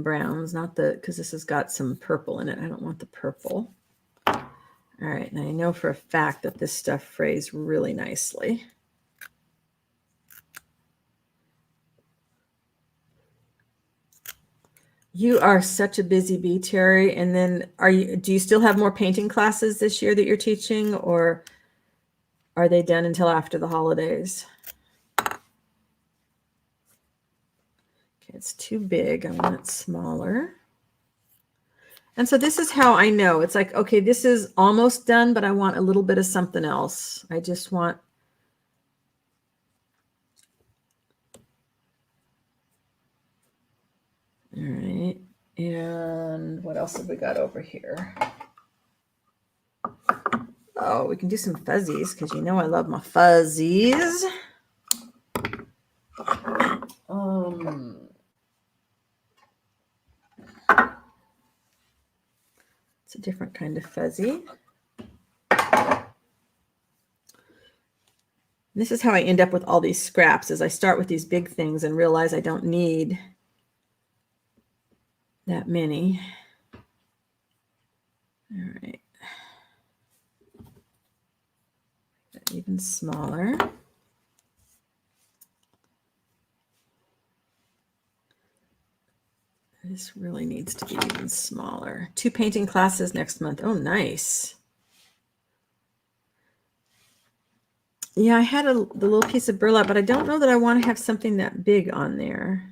browns, not because this has got some purple in it. I don't want the purple. All right, and I know for a fact that this stuff frays really nicely. You are such a busy bee, Terry. And then do you still have more painting classes this year that you're teaching, or are they done until after the holidays? Okay, it's too big. I want it smaller. And so this is how I know. It's like, okay, this is almost done, but I want a little bit of something else. I just want all right. And what else have we got over here? Oh, we can do some fuzzies because you know I love my fuzzies. It's a different kind of fuzzy. This is how I end up with all these scraps, is I start with these big things and realize I don't need that many. All right. Even smaller. This really needs to be even smaller. 2 painting classes next month. Oh, nice. Yeah, I had the little piece of burlap, but I don't know that I want to have something that big on there.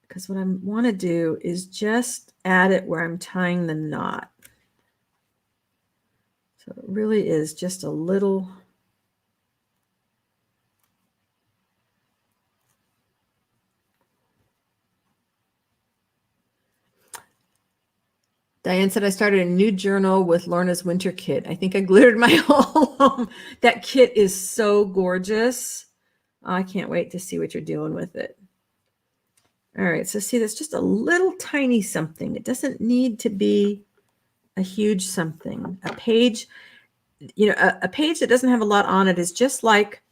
Because what I want to do is just add it where I'm tying the knot. So it really is just a little. Diane said I started a new journal with Lorna's winter kit. I think I glittered my whole home. That kit is so gorgeous. Oh, I can't wait to see what you're doing with it. All right, so see, that's just a little tiny something. It doesn't need to be a huge something. A page, you know, a page that doesn't have a lot on it is just like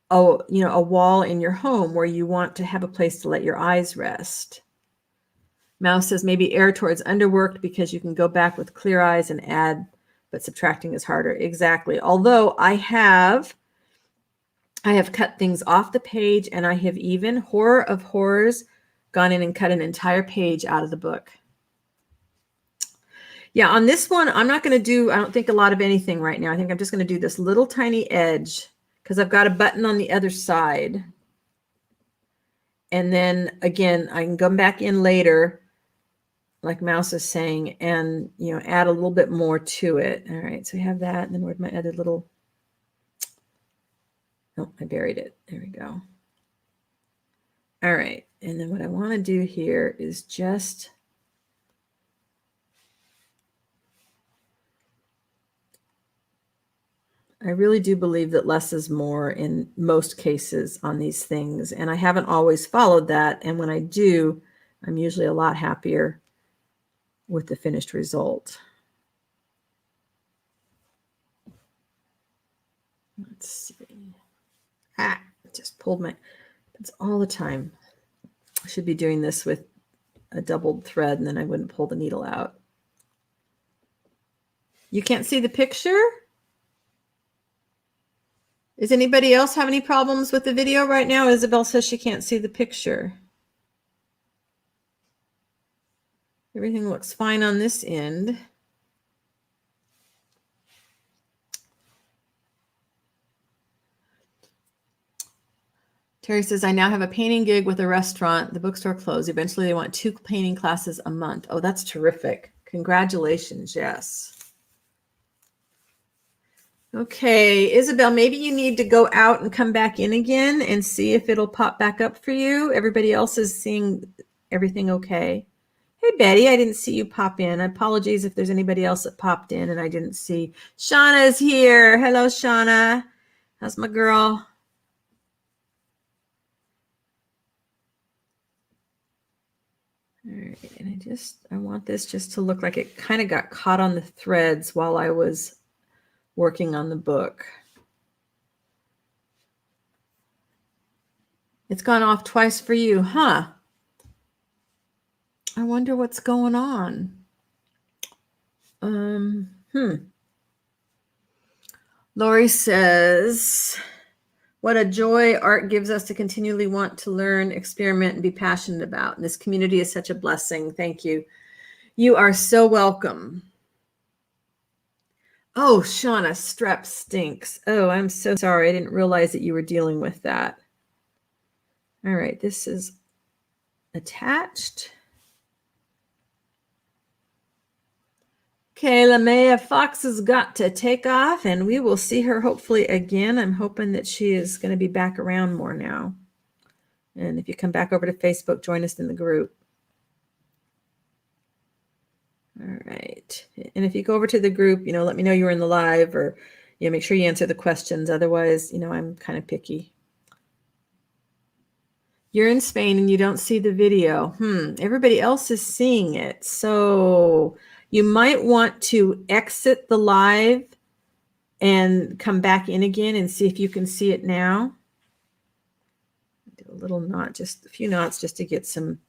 a wall in your home where you want to have a place to let your eyes rest. Mouse says maybe err towards underworked because you can go back with clear eyes and add, but subtracting is harder. Exactly. Although I have cut things off the page, and I have even, horror of horrors, gone in and cut an entire page out of the book. Yeah, on this one, I'm not going to do, I don't think, a lot of anything right now. I think I'm just going to do this little tiny edge because I've got a button on the other side. And then again, I can come back in later, like Mouse is saying, and add a little bit more to it. All right, so we have that. And then where'd my other little, oh, I buried it. There we go. All right, and then what I want to do here is just I really do believe that less is more in most cases on these things. And I haven't always followed that. And when I do, I'm usually a lot happier with the finished result. Let's see. Just pulled my, it's all the time. I should be doing this with a doubled thread and then I wouldn't pull the needle out. You can't see the picture? Does anybody else have any problems with the video right now? Isabel says she can't see the picture. Everything looks fine on this end. Terry says, I now have a painting gig with a restaurant. The bookstore closed. Eventually, they want 2 painting classes a month. Oh, that's terrific. Congratulations. Yes. Okay, Isabel, maybe you need to go out and come back in again and see if it'll pop back up for you. Everybody else is seeing everything okay. Hey, Betty, I didn't see you pop in. Apologies if there's anybody else that popped in and I didn't see. Shauna is here. Hello, Shauna. How's my girl? All right, and I want this just to look like it kind of got caught on the threads while I was working on the book. It's gone off twice for you, huh? I wonder what's going on. Lori says, What a joy art gives us to continually want to learn, experiment, and be passionate about. And this community is such a blessing. Thank you. You are so welcome. Oh, Shauna, strep stinks. Oh, I'm so sorry. I didn't realize that you were dealing with that. All right, this is attached. Okay, Lamea Fox has got to take off, and we will see her hopefully again. I'm hoping that she is going to be back around more now. And if you come back over to Facebook, join us in the group. All right. And if you go over to the group, let me know you were in the live, or, make sure you answer the questions. Otherwise, I'm kind of picky. You're in Spain and you don't see the video. Everybody else is seeing it. So you might want to exit the live and come back in again and see if you can see it now. Do a little knot, just a few knots, just to get some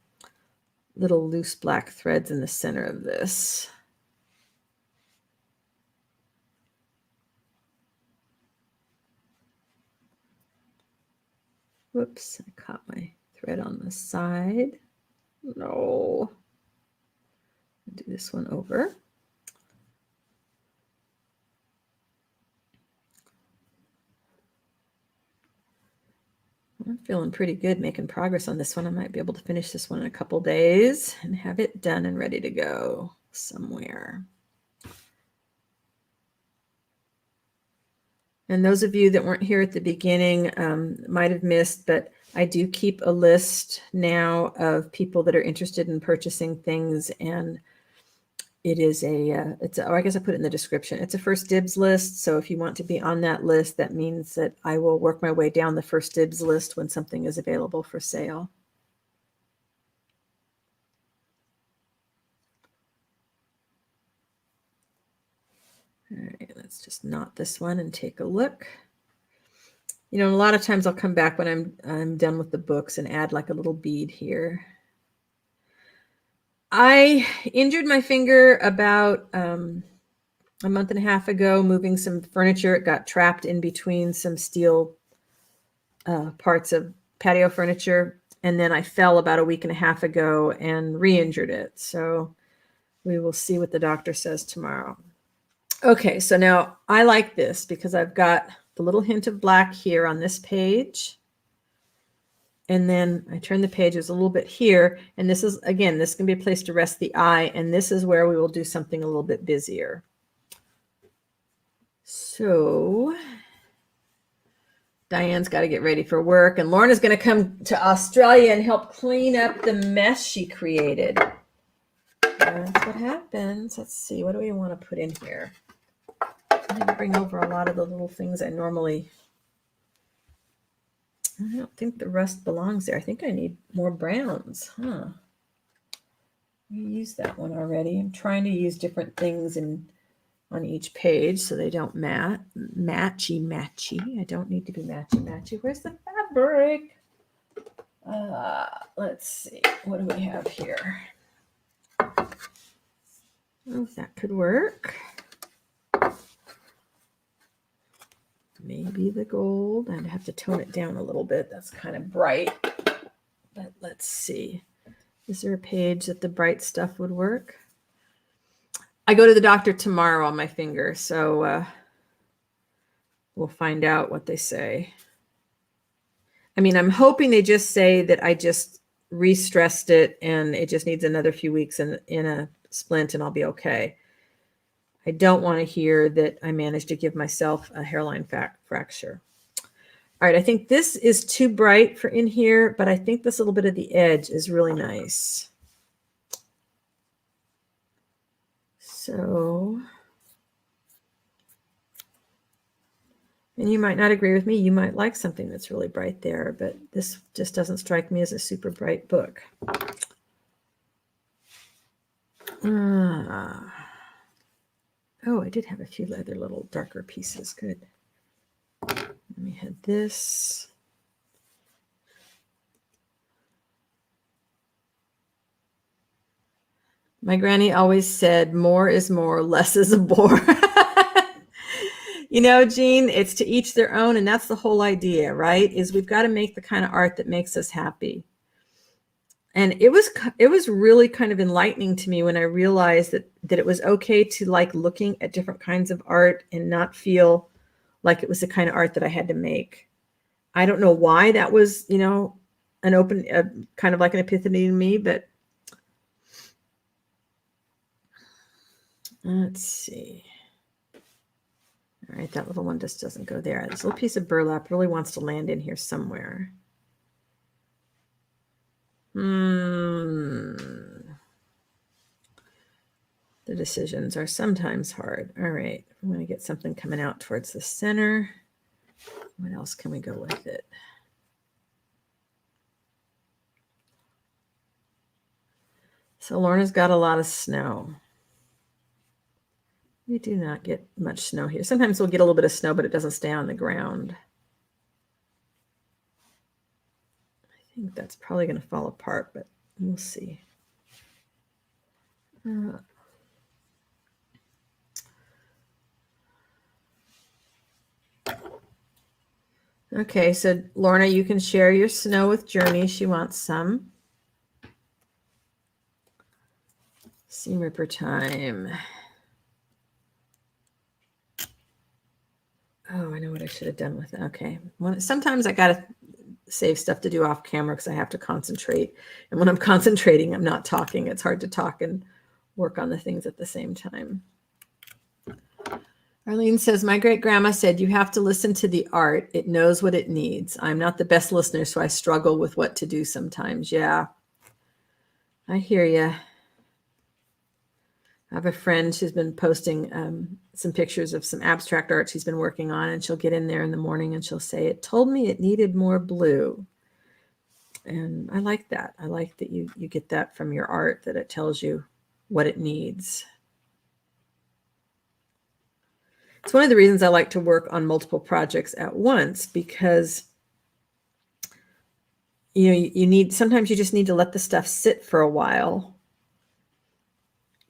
little loose black threads in the center of this. Whoops, I caught my thread on the side. No. I'll do this one over. I'm feeling pretty good making progress on this one. I might be able to finish this one in a couple days and have it done and ready to go somewhere. And those of you that weren't here at the beginning might have missed, but I do keep a list now of people that are interested in purchasing things, and it is I guess I put it in the description. It's a first dibs list. So if you want to be on that list, that means that I will work my way down the first dibs list when something is available for sale. All right, let's just knot this one and take a look. A lot of times I'll come back when I'm done with the books and add like a little bead here. I injured my finger about a month and a half ago moving some furniture. It got trapped in between some steel parts of patio furniture. And then I fell about a week and a half ago and re-injured it. So we will see what the doctor says tomorrow. Okay, so now I like this because I've got the little hint of black here on this page. And then I turn the pages a little bit here. And this is, again, this can be a place to rest the eye. And this is where we will do something a little bit busier. So Diane's got to get ready for work. And Lorna's going to come to Australia and help clean up the mess she created. That's what happens. Let's see. What do we want to put in here? I'm going to bring over a lot of the little things I normally... I don't think the rust belongs there. I think I need more browns. We used that one already. I'm trying to use different things on each page so they don't matchy. I don't need to be matchy. Where's the fabric? Let's see. What do we have here? Oh, that could work. Maybe the gold. I'd have to tone it down a little bit. That's kind of bright. But let's see. Is there a page that the bright stuff would work? I go to the doctor tomorrow on my finger, so we'll find out what they say. I mean, I'm hoping they just say that I just re-stressed it and it just needs another few weeks in a splint and I'll be okay. I don't want to hear that I managed to give myself a hairline fracture. All right, I think this is too bright for in here, but I think this little bit of the edge is really nice. So, and you might not agree with me. You might like something that's really bright there, but this just doesn't strike me as a super bright book. Oh, I did have a few other little darker pieces. Good. Let me have this. My granny always said, more is more, less is a bore. Jean, it's to each their own. And that's the whole idea, right? Is we've got to make the kind of art that makes us happy. And it was really kind of enlightening to me when I realized that it was okay to like looking at different kinds of art and not feel like it was the kind of art that I had to make. I don't know why that was, an open, kind of like an epiphany to me, but let's see. All right, that little one just doesn't go there. This little piece of burlap really wants to land in here somewhere. The decisions are sometimes hard. All right, I'm going to get something coming out towards the center. What else can we go with it? So Lorna's got a lot of snow. We do not get much snow here. Sometimes we'll get a little bit of snow, but it doesn't stay on the ground. I think that's probably going to fall apart, but we'll see. Okay, so Lorna, you can share your snow with Journey. She wants some. Seam ripper time. Oh, I know what I should have done with it. Okay. Sometimes I got to save stuff to do off camera because I have to concentrate. And when I'm concentrating, I'm not talking. It's hard to talk and work on the things at the same time. Arlene says, my great grandma said, you have to listen to the art. It knows what it needs. I'm not the best listener, so I struggle with what to do sometimes. Yeah, I hear you. I have a friend, she's been posting some pictures of some abstract art she's been working on, and she'll get in there in the morning and she'll say, it told me it needed more blue. And I like that. I like that you get that from your art, that it tells you what it needs. It's one of the reasons I like to work on multiple projects at once, because sometimes you just need to let the stuff sit for a while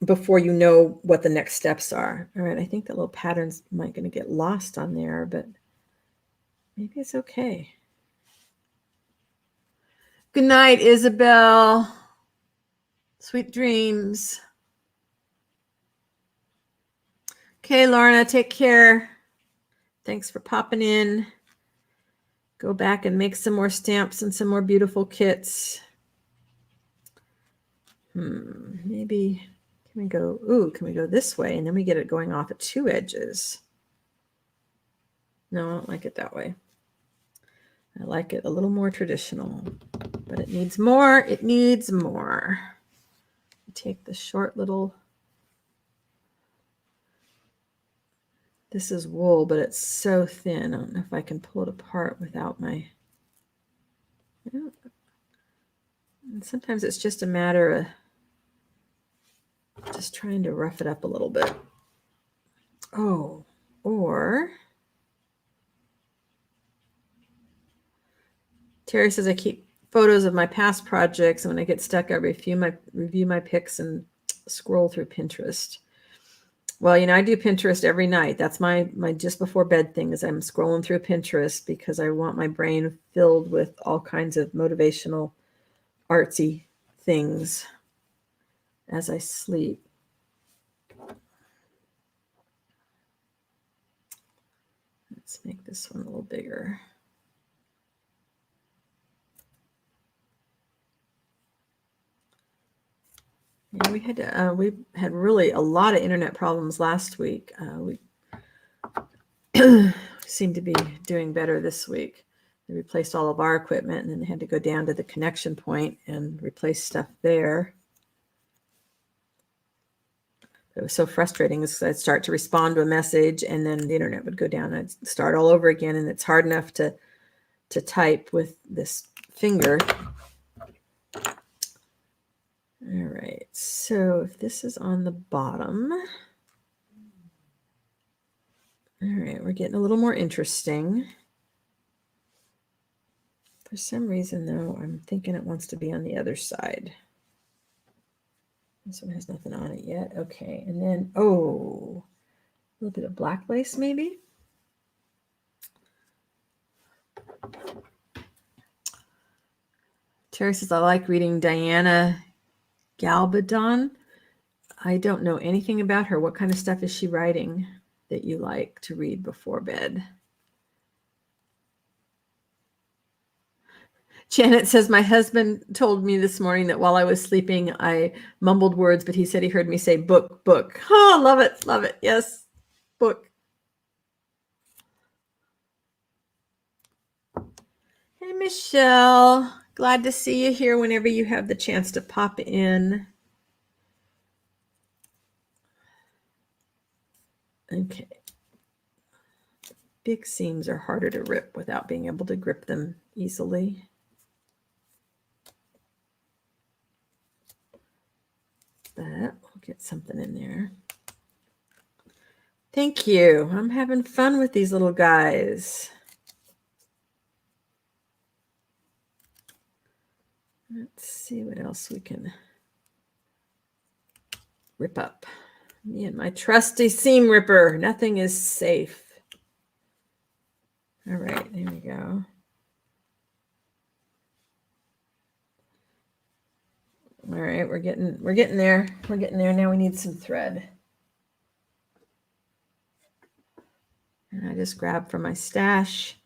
before you know what the next steps are. All right, I think that little pattern's might going to get lost on there, but maybe it's okay. Good night, Isabel. Sweet dreams. Okay, Lorna, take care. Thanks for popping in. Go back and make some more stamps and some more beautiful kits. Maybe, can we go this way? And then we get it going off at two edges. No, I don't like it that way. I like it a little more traditional, but it needs more. It needs more. Take the short little, this is wool, but it's so thin. I don't know if I can pull it apart without my, and sometimes it's just a matter of just trying to rough it up a little bit. Oh, or Terry says, I keep photos of my past projects, and when I get stuck, I review my pics and scroll through Pinterest. Well, I do Pinterest every night. That's my just before bed thing, is I'm scrolling through Pinterest because I want my brain filled with all kinds of motivational, artsy things as I sleep. Let's make this one a little bigger. Yeah, we had really a lot of internet problems last week. We seem to be doing better this week. They replaced all of our equipment, and then they had to go down to the connection point and replace stuff there. It was so frustrating because I'd start to respond to a message, and then the internet would go down, and I'd start all over again, and it's hard enough to type with this finger. All right, so if this is on the bottom, all right, we're getting a little more interesting. For some reason, though, I'm thinking it wants to be on the other side. This one has nothing on it yet. Okay, and then, a little bit of black lace maybe. Terry says, I like reading Diana Galbadon. I don't know anything about her. What kind of stuff is she writing that you like to read before bed? Janet says, my husband told me this morning that while I was sleeping, I mumbled words, but he said he heard me say book, book. Oh, love it. Love it. Yes, book. Hey, Michelle. Glad to see you here whenever you have the chance to pop in. Okay. Big seams are harder to rip without being able to grip them easily. But we'll get something in there. Thank you. I'm having fun with these little guys. Let's see what else we can rip up. Me and my trusty seam ripper. Nothing is safe. All right, there we go. All right, we're getting there. We're getting there. Now we need some thread. And I just grabbed from my stash,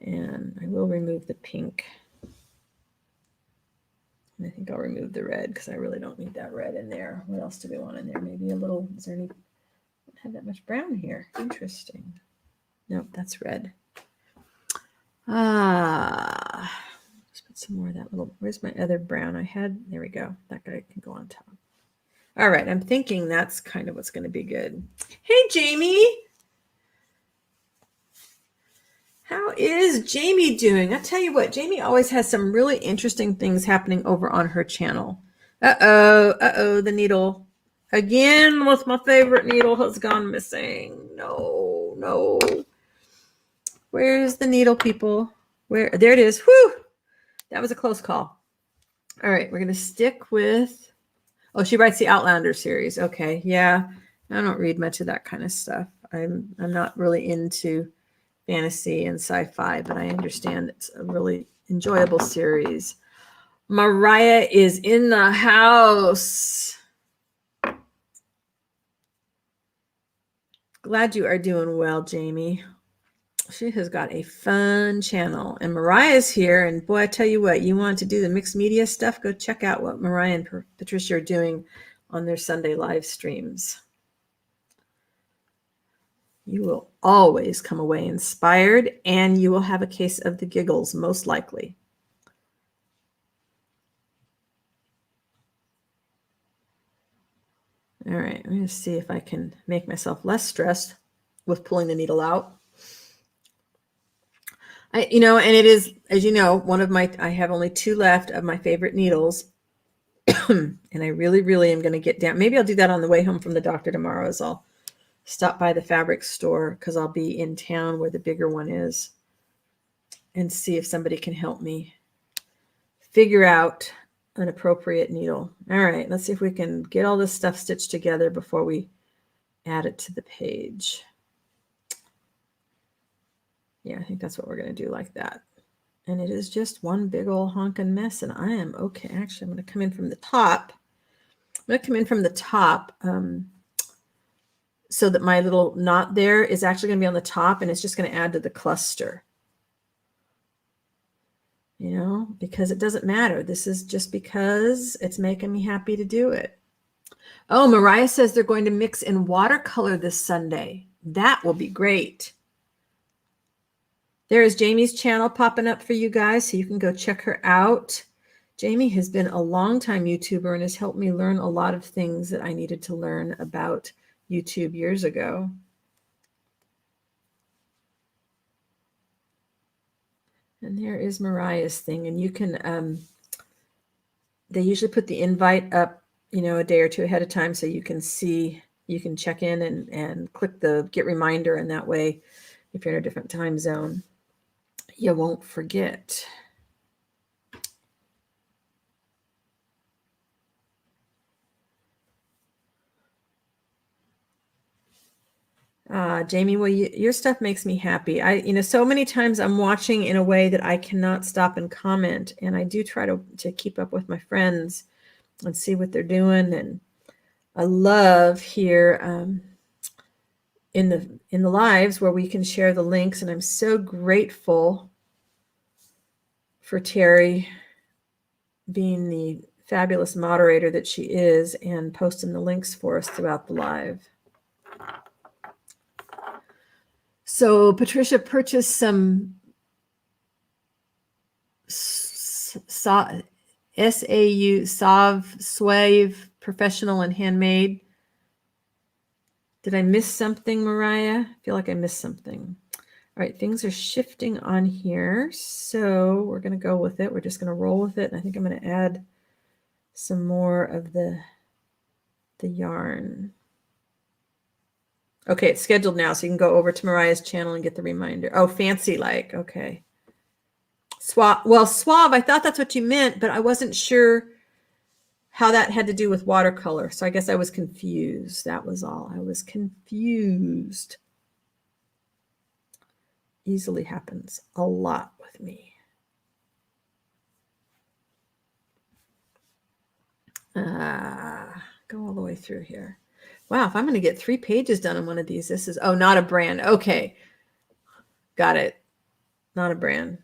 and I will remove the pink. And I think I'll remove the red because I really don't need that red in there. What else do we want in there? Maybe a little, is there any, I don't have that much brown here. Interesting. Nope, that's red. Let's put some more of that little, where's my other brown I had? There we go. That guy can go on top. All right, I'm thinking that's kind of what's going to be good. Hey, Jamie. How is Jamie doing? I tell you what, Jamie always has some really interesting things happening over on her channel. Uh-oh, the needle. Again, what's my favorite needle has gone missing. No. Where's the needle, people? Where? There it is. Whew! That was a close call. All right, we're going to stick with... Oh, she writes the Outlander series. Okay, yeah. I don't read much of that kind of stuff. I'm not really into fantasy and sci-fi, but I understand it's a really enjoyable series. Mariah is in the house. Glad you are doing well, Jamie. She has got a fun channel, and Mariah's here. And boy, I tell you what, you want to do the mixed media stuff, go check out what Mariah and Patricia are doing on their Sunday live streams. You will always come away inspired, and you will have a case of the giggles, most likely. All right, I'm going to see if I can make myself less stressed with pulling the needle out. And it is, as you know, I have only 2 left of my favorite needles. And I really, really am going to get down. Maybe I'll do that on the way home from the doctor tomorrow, as I'll stop by the fabric store because I'll be in town where the bigger one is, and see if somebody can help me figure out an appropriate needle. All right, let's see if we can get all this stuff stitched together before we add it to the page. Yeah, I think that's what we're going to do, like that. And it is just one big old honking mess, and I am okay. Actually, I'm going to come in from the top. So that my little knot there is actually going to be on the top, and it's just going to add to the cluster. Because it doesn't matter. This is just because it's making me happy to do it. Oh, Mariah says they're going to mix in watercolor this Sunday. That will be great. There is Jamie's channel popping up for you guys, so you can go check her out. Jamie has been a long-time YouTuber and has helped me learn a lot of things that I needed to learn about YouTube years ago. And there is Mariah's thing, and you can, they usually put the invite up, a day or 2 ahead of time, so you can see, you can check in and click the get reminder, and that way, if you're in a different time zone, you won't forget. Jamie, well, your stuff makes me happy. So many times I'm watching in a way that I cannot stop and comment, and I do try to keep up with my friends and see what they're doing. And I love here in the lives where we can share the links, and I'm so grateful for Terry being the fabulous moderator that she is and posting the links for us throughout the live. So Patricia purchased some SAU, Sauve, Suave, Professional and Handmade. Did I miss something, Mariah? I feel like I missed something. All right, things are shifting on here. So we're going to go with it. We're just going to roll with it. And I think I'm going to add some more of the yarn. Okay, it's scheduled now, so you can go over to Mariah's channel and get the reminder. Oh, fancy like. Okay. Suave. Well, suave, I thought that's what you meant, but I wasn't sure how that had to do with watercolor. So I guess I was confused. That was all. I was confused. Easily happens a lot with me. Go all the way through here. Wow, if I'm going to get 3 pages done on one of these, this is, oh, not a brand. Okay. Got it. Not a brand.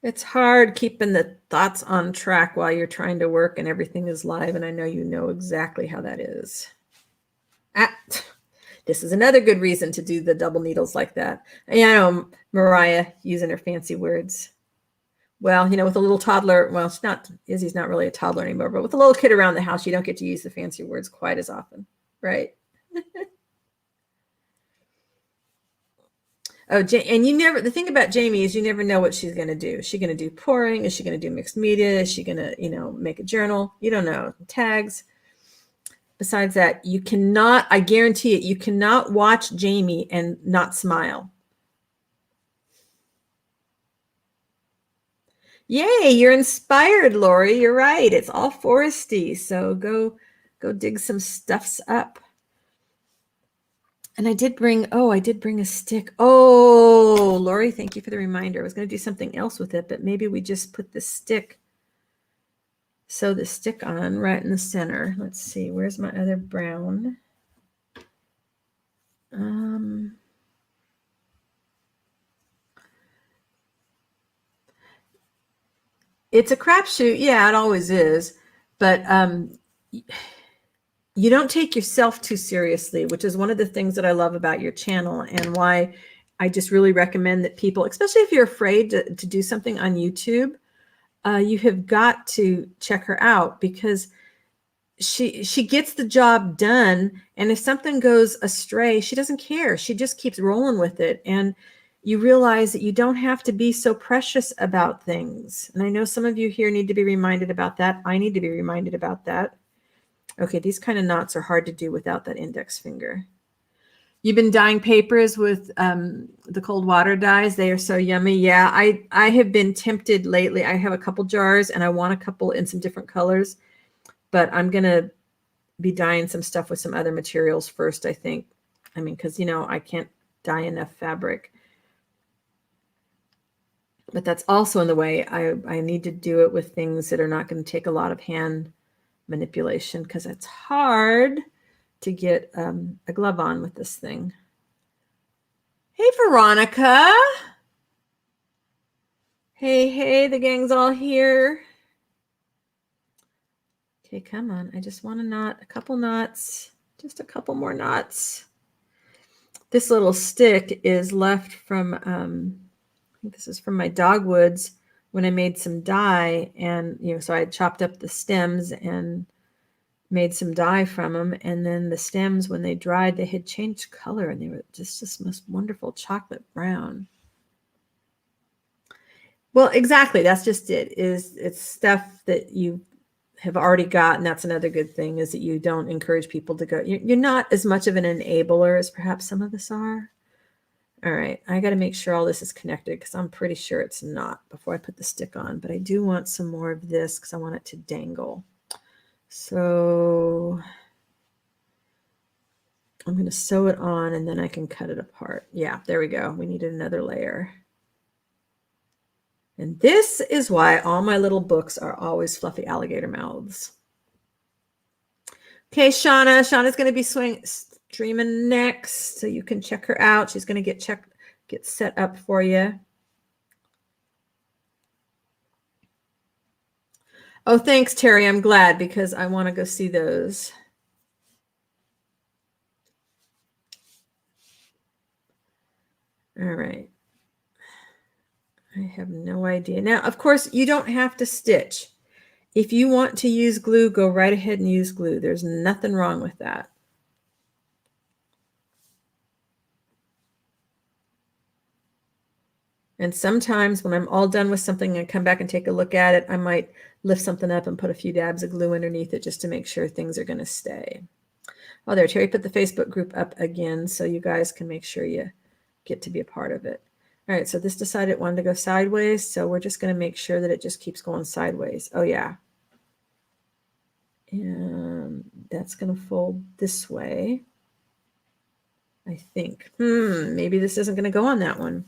It's hard keeping the thoughts on track while you're trying to work and everything is live. And I know you know exactly how that is. This is another good reason to do the double needles like that. And I know Mariah using her fancy words. Well, with a little toddler, well, Izzy's not really a toddler anymore, but with a little kid around the house, you don't get to use the fancy words quite as often, right? Oh, and the thing about Jamie is you never know what she's going to do. Is she going to do pouring? Is she going to do mixed media? Is she going to, make a journal? You don't know. Tags. Besides that, you cannot, I guarantee it, you cannot watch Jamie and not smile. Yay, you're inspired, Lori. You're right. It's all foresty. So go dig some stuffs up. And I did bring a stick. Oh, Lori, thank you for the reminder. I was going to do something else with it, but maybe we just put the stick, sew the stick on right in the center. Let's see, where's my other brown? It's a crapshoot. Yeah, it always is. But you don't take yourself too seriously, which is one of the things that I love about your channel and why I just really recommend that people, especially if you're afraid to do something on YouTube, you have got to check her out because she gets the job done. And if something goes astray, she doesn't care. She just keeps rolling with it. And you realize that you don't have to be so precious about things. And I know some of you here need to be reminded about that. I need to be reminded about that. Okay, these kind of knots are hard to do without that index finger. You've been dyeing papers with the cold water dyes. They are so yummy. Yeah, I have been tempted lately. I have a couple jars and I want a couple in some different colors, but I'm going to be dyeing some stuff with some other materials first, I think. I mean, because, I can't dye enough fabric. But that's also in the way. I need to do it with things that are not going to take a lot of hand manipulation because it's hard to get a glove on with this thing. Hey, Veronica. Hey, the gang's all here. Okay, come on. I just want a couple knots, just a couple more knots. This little stick is left from, I think this is from my dogwoods when I made some dye. And, so I chopped up the stems and made some dye from them. And then the stems, when they dried, they had changed color and they were just this most wonderful chocolate brown. Well, exactly. That's just it. It's stuff that you have already got. And that's another good thing is that you don't encourage people to go. You're not as much of an enabler as perhaps some of us are. All right. I got to make sure all this is connected because I'm pretty sure it's not before I put the stick on. But I do want some more of this because I want it to dangle. So I'm going to sew it on and then I can cut it apart. Yeah, there we go. We needed another layer. And this is why all my little books are always fluffy alligator mouths. Okay, Shauna. Shauna's going to be streaming next, so you can check her out. She's going to get set up for you. Oh, thanks, Terry. I'm glad because I want to go see those. All right. I have no idea. Now, of course, you don't have to stitch. If you want to use glue, go right ahead and use glue. There's nothing wrong with that. And sometimes when I'm all done with something and come back and take a look at it, I might lift something up and put a few dabs of glue underneath it just to make sure things are going to stay. Oh, there, Terry put the Facebook group up again so you guys can make sure you get to be a part of it. All right, so this decided it wanted to go sideways, so we're just going to make sure that it just keeps going sideways. Oh, yeah. And that's going to fold this way, I think. Maybe this isn't going to go on that one.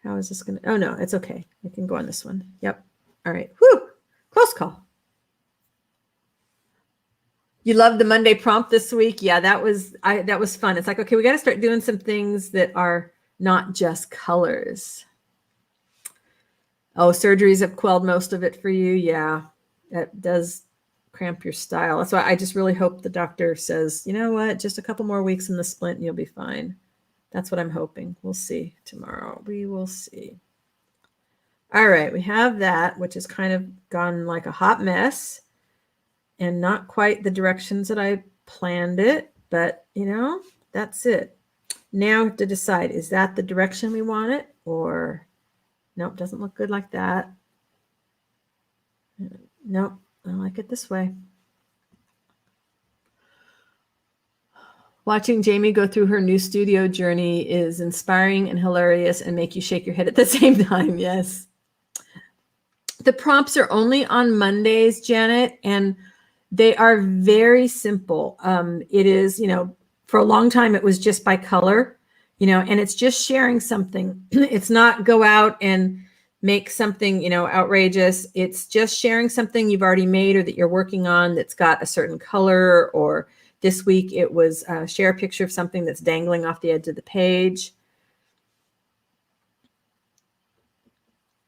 How is this going to? Oh, no, it's okay. I can go on this one. Yep. All right. Whew. Close call. You loved the Monday prompt this week? Yeah, that was fun. It's like, okay, we got to start doing some things that are not just colors. Oh, surgeries have quelled most of it for you. Yeah, that does cramp your style. That's why I just really hope the doctor says, you know what, just a couple more weeks in the splint and you'll be fine. That's what I'm hoping. We'll see tomorrow. We will see. All right, we have that, which has kind of gone like a hot mess and not quite the directions that I planned it, but that's it. Now we have to decide, is that the direction we want it or nope, doesn't look good like that. Nope, I like it this way. Watching Jamie go through her new studio journey is inspiring and hilarious and make you shake your head at the same time. Yes. The prompts are only on Mondays, Janet, and they are very simple. It is, for a long time, it was just by color, and it's just sharing something. It's not go out and make something, outrageous. It's just sharing something you've already made or that you're working on that's got a certain color. Or this week it was share a picture of something that's dangling off the edge of the page.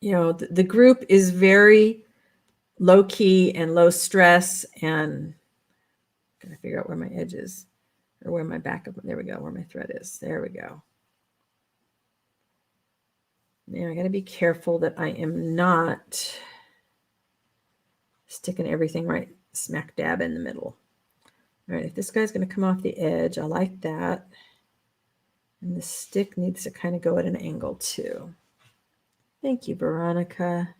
The group is very low key and low stress, and I'm gonna figure out where my edge is or where my back of, there we go, where my thread is. There we go. Now I got to be careful that I am not sticking everything right smack dab in the middle. All right, if this guy's going to come off the edge, I like that. And the stick needs to kind of go at an angle too. Thank you, Veronica.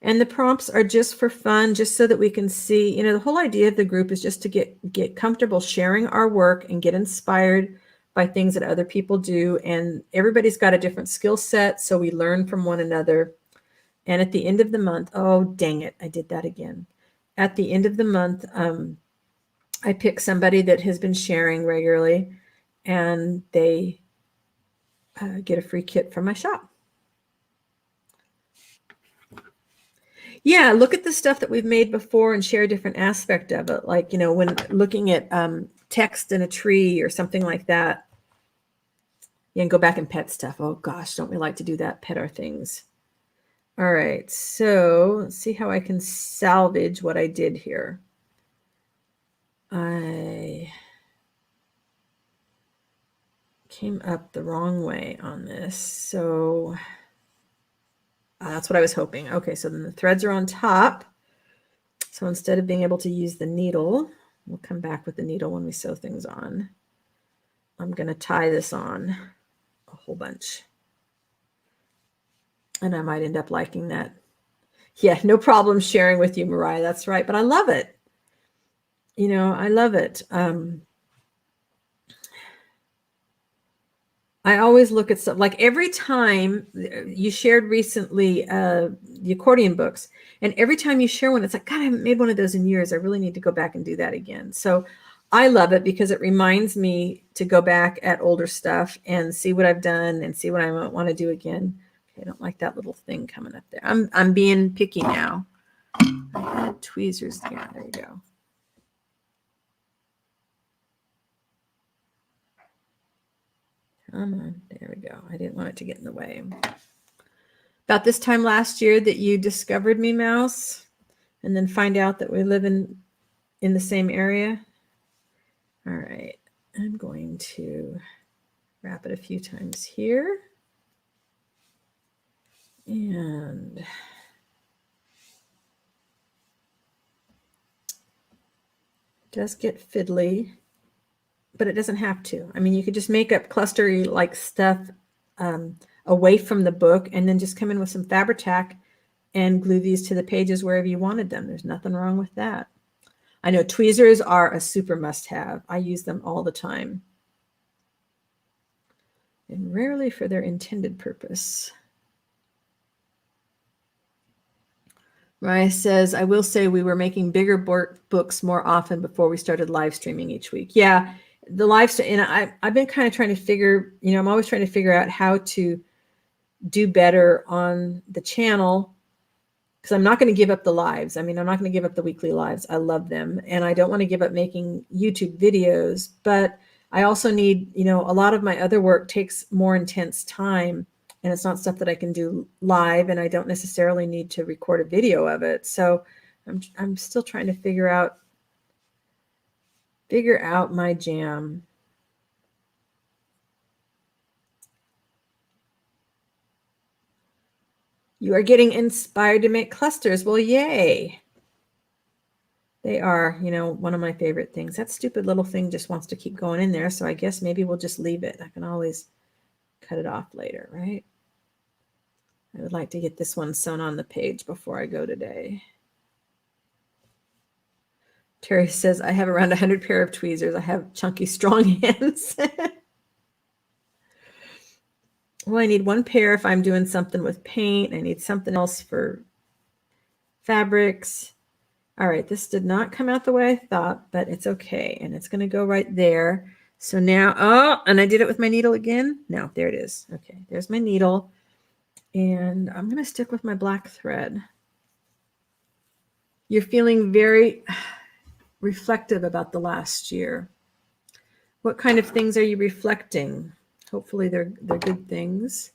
And the prompts are just for fun, just so that we can see, the whole idea of the group is just to get comfortable sharing our work and get inspired by things that other people do. And everybody's got a different skill set, so we learn from one another. And at the end of the month, oh, dang it, I did that again. At the end of the month, I pick somebody that has been sharing regularly, and they get a free kit from my shop. Yeah, look at the stuff that we've made before and share a different aspect of it. Like, when looking at text in a tree or something like that. You can go back and pet stuff. Oh gosh, don't we like to do that? Pet our things. All right, so let's see how I can salvage what I did here. I came up the wrong way on this, so that's what I was hoping. Okay, so then the threads are on top. So instead of being able to use the needle, we'll come back with the needle when we sew things on. I'm going to tie this on a whole bunch. And I might end up liking that. Yeah, no problem sharing with you, Mariah. That's right. But I love it. I love it. I always look at stuff like every time you shared recently the accordion books, and every time you share one, it's like, God, I haven't made one of those in years. I really need to go back and do that again. So I love it because it reminds me to go back at older stuff and see what I've done and see what I might want to do again. Okay, I don't like that little thing coming up there. I'm being picky now. I had tweezers. Yeah, there you go. Come on, there we go. I didn't want it to get in the way. About this time last year that you discovered me, Mouse, and then find out that we live in the same area. All right, I'm going to wrap it a few times here. And it does get fiddly, but it doesn't have to. I mean, you could just make up clustery like stuff away from the book and then just come in with some Fabri-Tac and glue these to the pages wherever you wanted them. There's nothing wrong with that. I know tweezers are a super must-have. I use them all the time. And rarely for their intended purpose. Raya says, I will say we were making bigger books more often before we started live streaming each week. Yeah, the live stream, and I've been kind of trying to figure, I'm always trying to figure out how to do better on the channel, because I'm not going to give up the lives. I mean, I'm not going to give up the weekly lives. I love them. And I don't want to give up making YouTube videos, but I also need, a lot of my other work takes more intense time, and it's not stuff that I can do live, and I don't necessarily need to record a video of it. So I'm still trying to figure out my jam. You are getting inspired to make clusters. Well, yay. They are, one of my favorite things. That stupid little thing just wants to keep going in there. So I guess maybe we'll just leave it. I can always cut it off later, right? I would like to get this one sewn on the page before I go today. Terry says, I have around 100 pair of tweezers. I have chunky, strong hands. Well, I need one pair if I'm doing something with paint. I need something else for fabrics. All right, this did not come out the way I thought, but it's okay. And it's going to go right there. So now, and I did it with my needle again. No, there it is. Okay, there's my needle. And I'm going to stick with my black thread. You're feeling very reflective about the last year. What kind of things are you reflecting? Hopefully they're good things.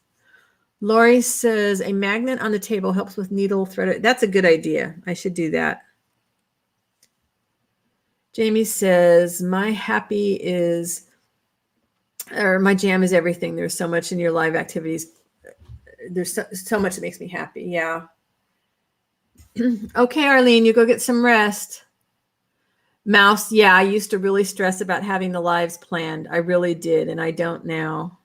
Lori says a magnet on the table helps with needle thread. That's a good idea. I should do that. Jamie says my jam is everything. There's so much in your live activities. There's so much that makes me happy. Yeah. Okay, Arlene, you go get some rest. Mouse, yeah, I used to really stress about having the lives planned. I really did, and I don't now.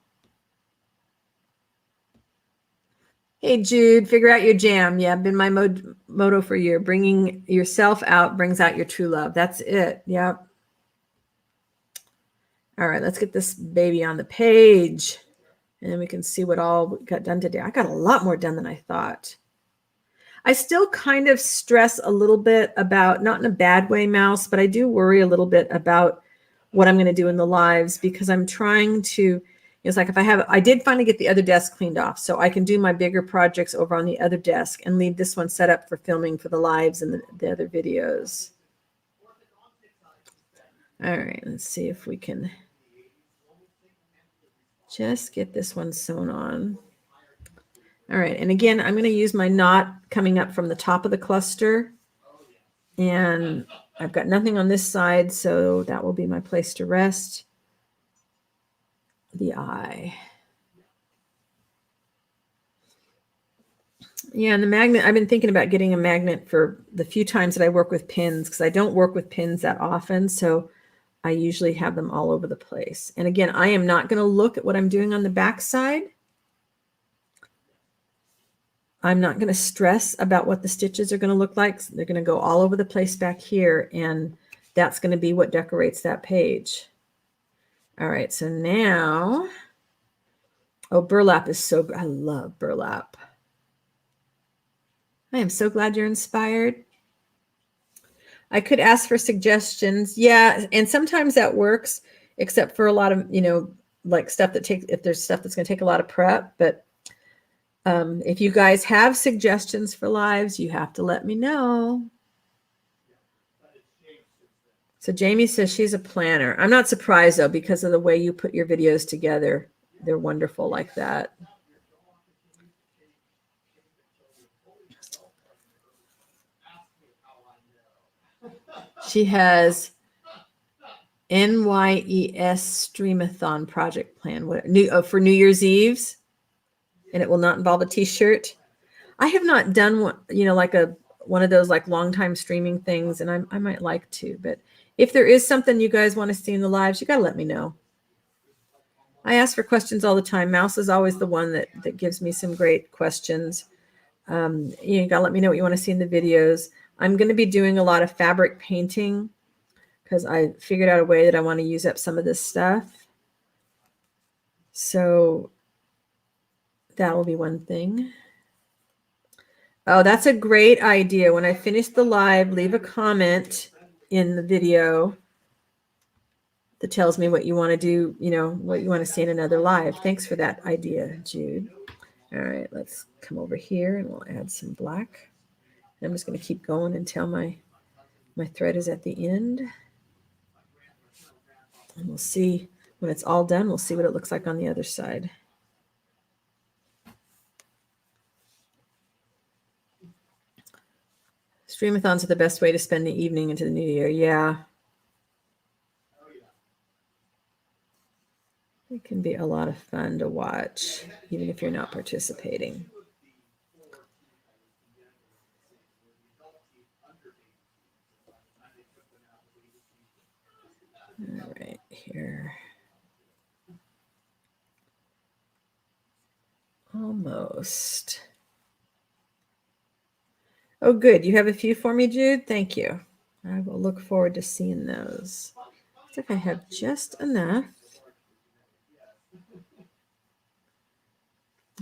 Hey, Jude, figure out your jam. Yeah, been my motto for a year. Bringing yourself out brings out your true love. That's it. Yep. All right, let's get this baby on the page, and then we can see what all we got done today. I got a lot more done than I thought. I still kind of stress a little bit about, not in a bad way, Mouse, but I do worry a little bit about what I'm going to do in the lives, because I'm trying to, it's like I did finally get the other desk cleaned off, so I can do my bigger projects over on the other desk and leave this one set up for filming for the lives and the other videos. All right, let's see if we can just get this one sewn on. All right, and again, I'm going to use my knot coming up from the top of the cluster, and I've got nothing on this side, so that will be my place to rest the eye. Yeah, and the magnet, I've been thinking about getting a magnet for the few times that I work with pins, because I don't work with pins that often, so I usually have them all over the place. And again, I am not going to look at what I'm doing on the back side. I'm not going to stress about what the stitches are going to look like. They're going to go all over the place back here, and that's going to be what decorates that page. All right, so now Oh, burlap is so good. I love burlap. I am so glad you're inspired. I could ask for suggestions. Yeah, and sometimes that works, except for a lot of, like stuff that takes, if there's stuff that's going to take a lot of prep. But if you guys have suggestions for lives, you have to let me know. So Jamie says she's a planner. I'm not surprised, though, because of the way you put your videos together. They're wonderful like that. She has NYES Streamathon project plan. For New Year's Eve's, and it will not involve a T-shirt. I have not done one, like one of those like long time streaming things, and I might like to. But if there is something you guys want to see in the lives, you got to let me know. I ask for questions all the time. Mouse is always the one that gives me some great questions. You got to let me know what you want to see in the videos. I'm going to be doing a lot of fabric painting because I figured out a way that I want to use up some of this stuff. So that will be one thing. Oh, that's a great idea. When I finish the live, leave a comment in the video that tells me what you want to do, what you want to see in another live. Thanks for that idea, Jude. All right, let's come over here and we'll add some black. And I'm just going to keep going until my thread is at the end. And we'll see when it's all done, we'll see what it looks like on the other side. Streamathons are the best way to spend the evening into the new year. Yeah. It can be a lot of fun to watch, even if you're not participating. All right, here. Almost. Oh, good. You have a few for me, Jude? Thank you. I will look forward to seeing those. Looks like I have just enough.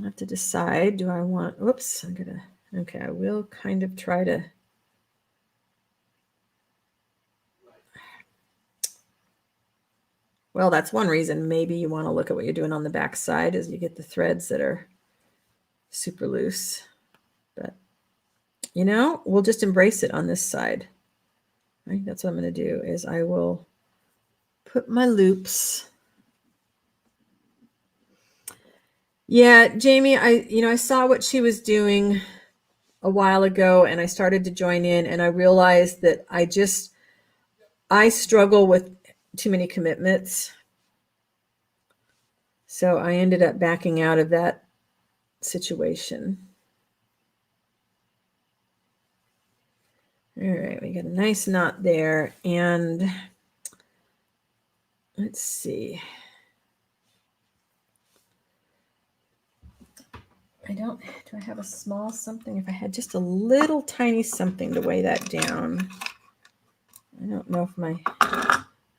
I have to decide, do I want, whoops, okay, I will kind of try to. Well, that's one reason maybe you want to look at what you're doing on the back side is you get the threads that are super loose. But, we'll just embrace it on this side. Right? That's what I'm going to do is I will put my loops. Yeah, Jamie, I saw what she was doing a while ago and I started to join in and I realized that I struggle with too many commitments. So I ended up backing out of that situation. All right, we got a nice knot there. And let's see. Do I have a small something? If I had just a little tiny something to weigh that down. I don't know if I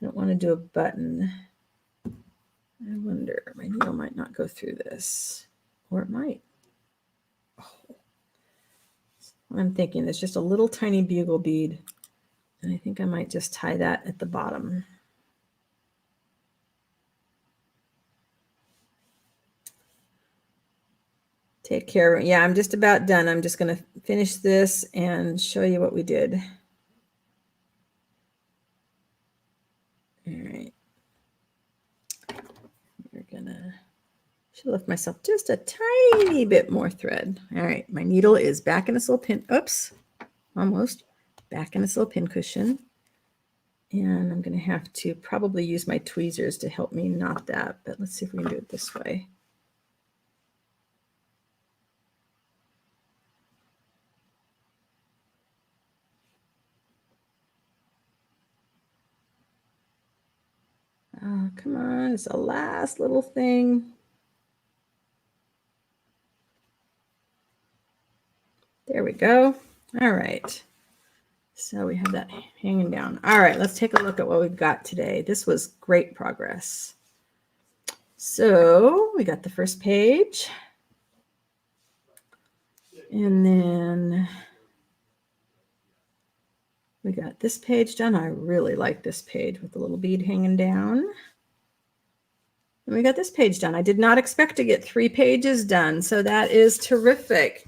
don't want to do a button. I wonder, my needle might not go through this, or it might. Oh. I'm thinking there's just a little tiny bugle bead, and I think I might just tie that at the bottom. Take care. Yeah, I'm just about done. I'm just going to finish this and show you what we did. All right. We're gonna, should have left myself just a tiny bit more thread. All right, my needle is back in its little pin. Oops, almost back in its little pin cushion. And I'm going to have to probably use my tweezers to help me knot that. But let's see if we can do it this way. Oh, come on. It's the last little thing. There we go. All right. So we have that hanging down. All right, let's take a look at what we've got today. This was great progress. So we got the first page. And then we got this page done. I really like this page with the little bead hanging down. And we got this page done. I did not expect to get 3 pages done, so that is terrific.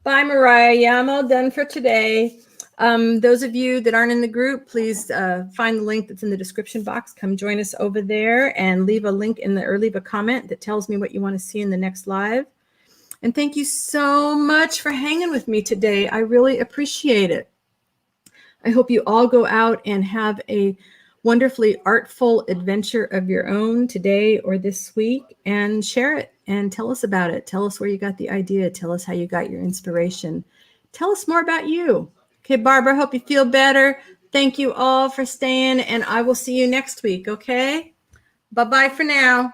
Bye, Mariah. Yeah, I'm all done for today. Those of you that aren't in the group, please find the link that's in the description box. Come join us over there and leave a link in the, or leave a comment that tells me what you want to see in the next live. And thank you so much for hanging with me today. I really appreciate it. I hope you all go out and have a wonderfully artful adventure of your own today or this week, and share it and tell us about it. Tell us where you got the idea. Tell us how you got your inspiration. Tell us more about you. Okay, Barbara, hope you feel better. Thank you all for staying, and I will see you next week, okay? Bye-bye for now.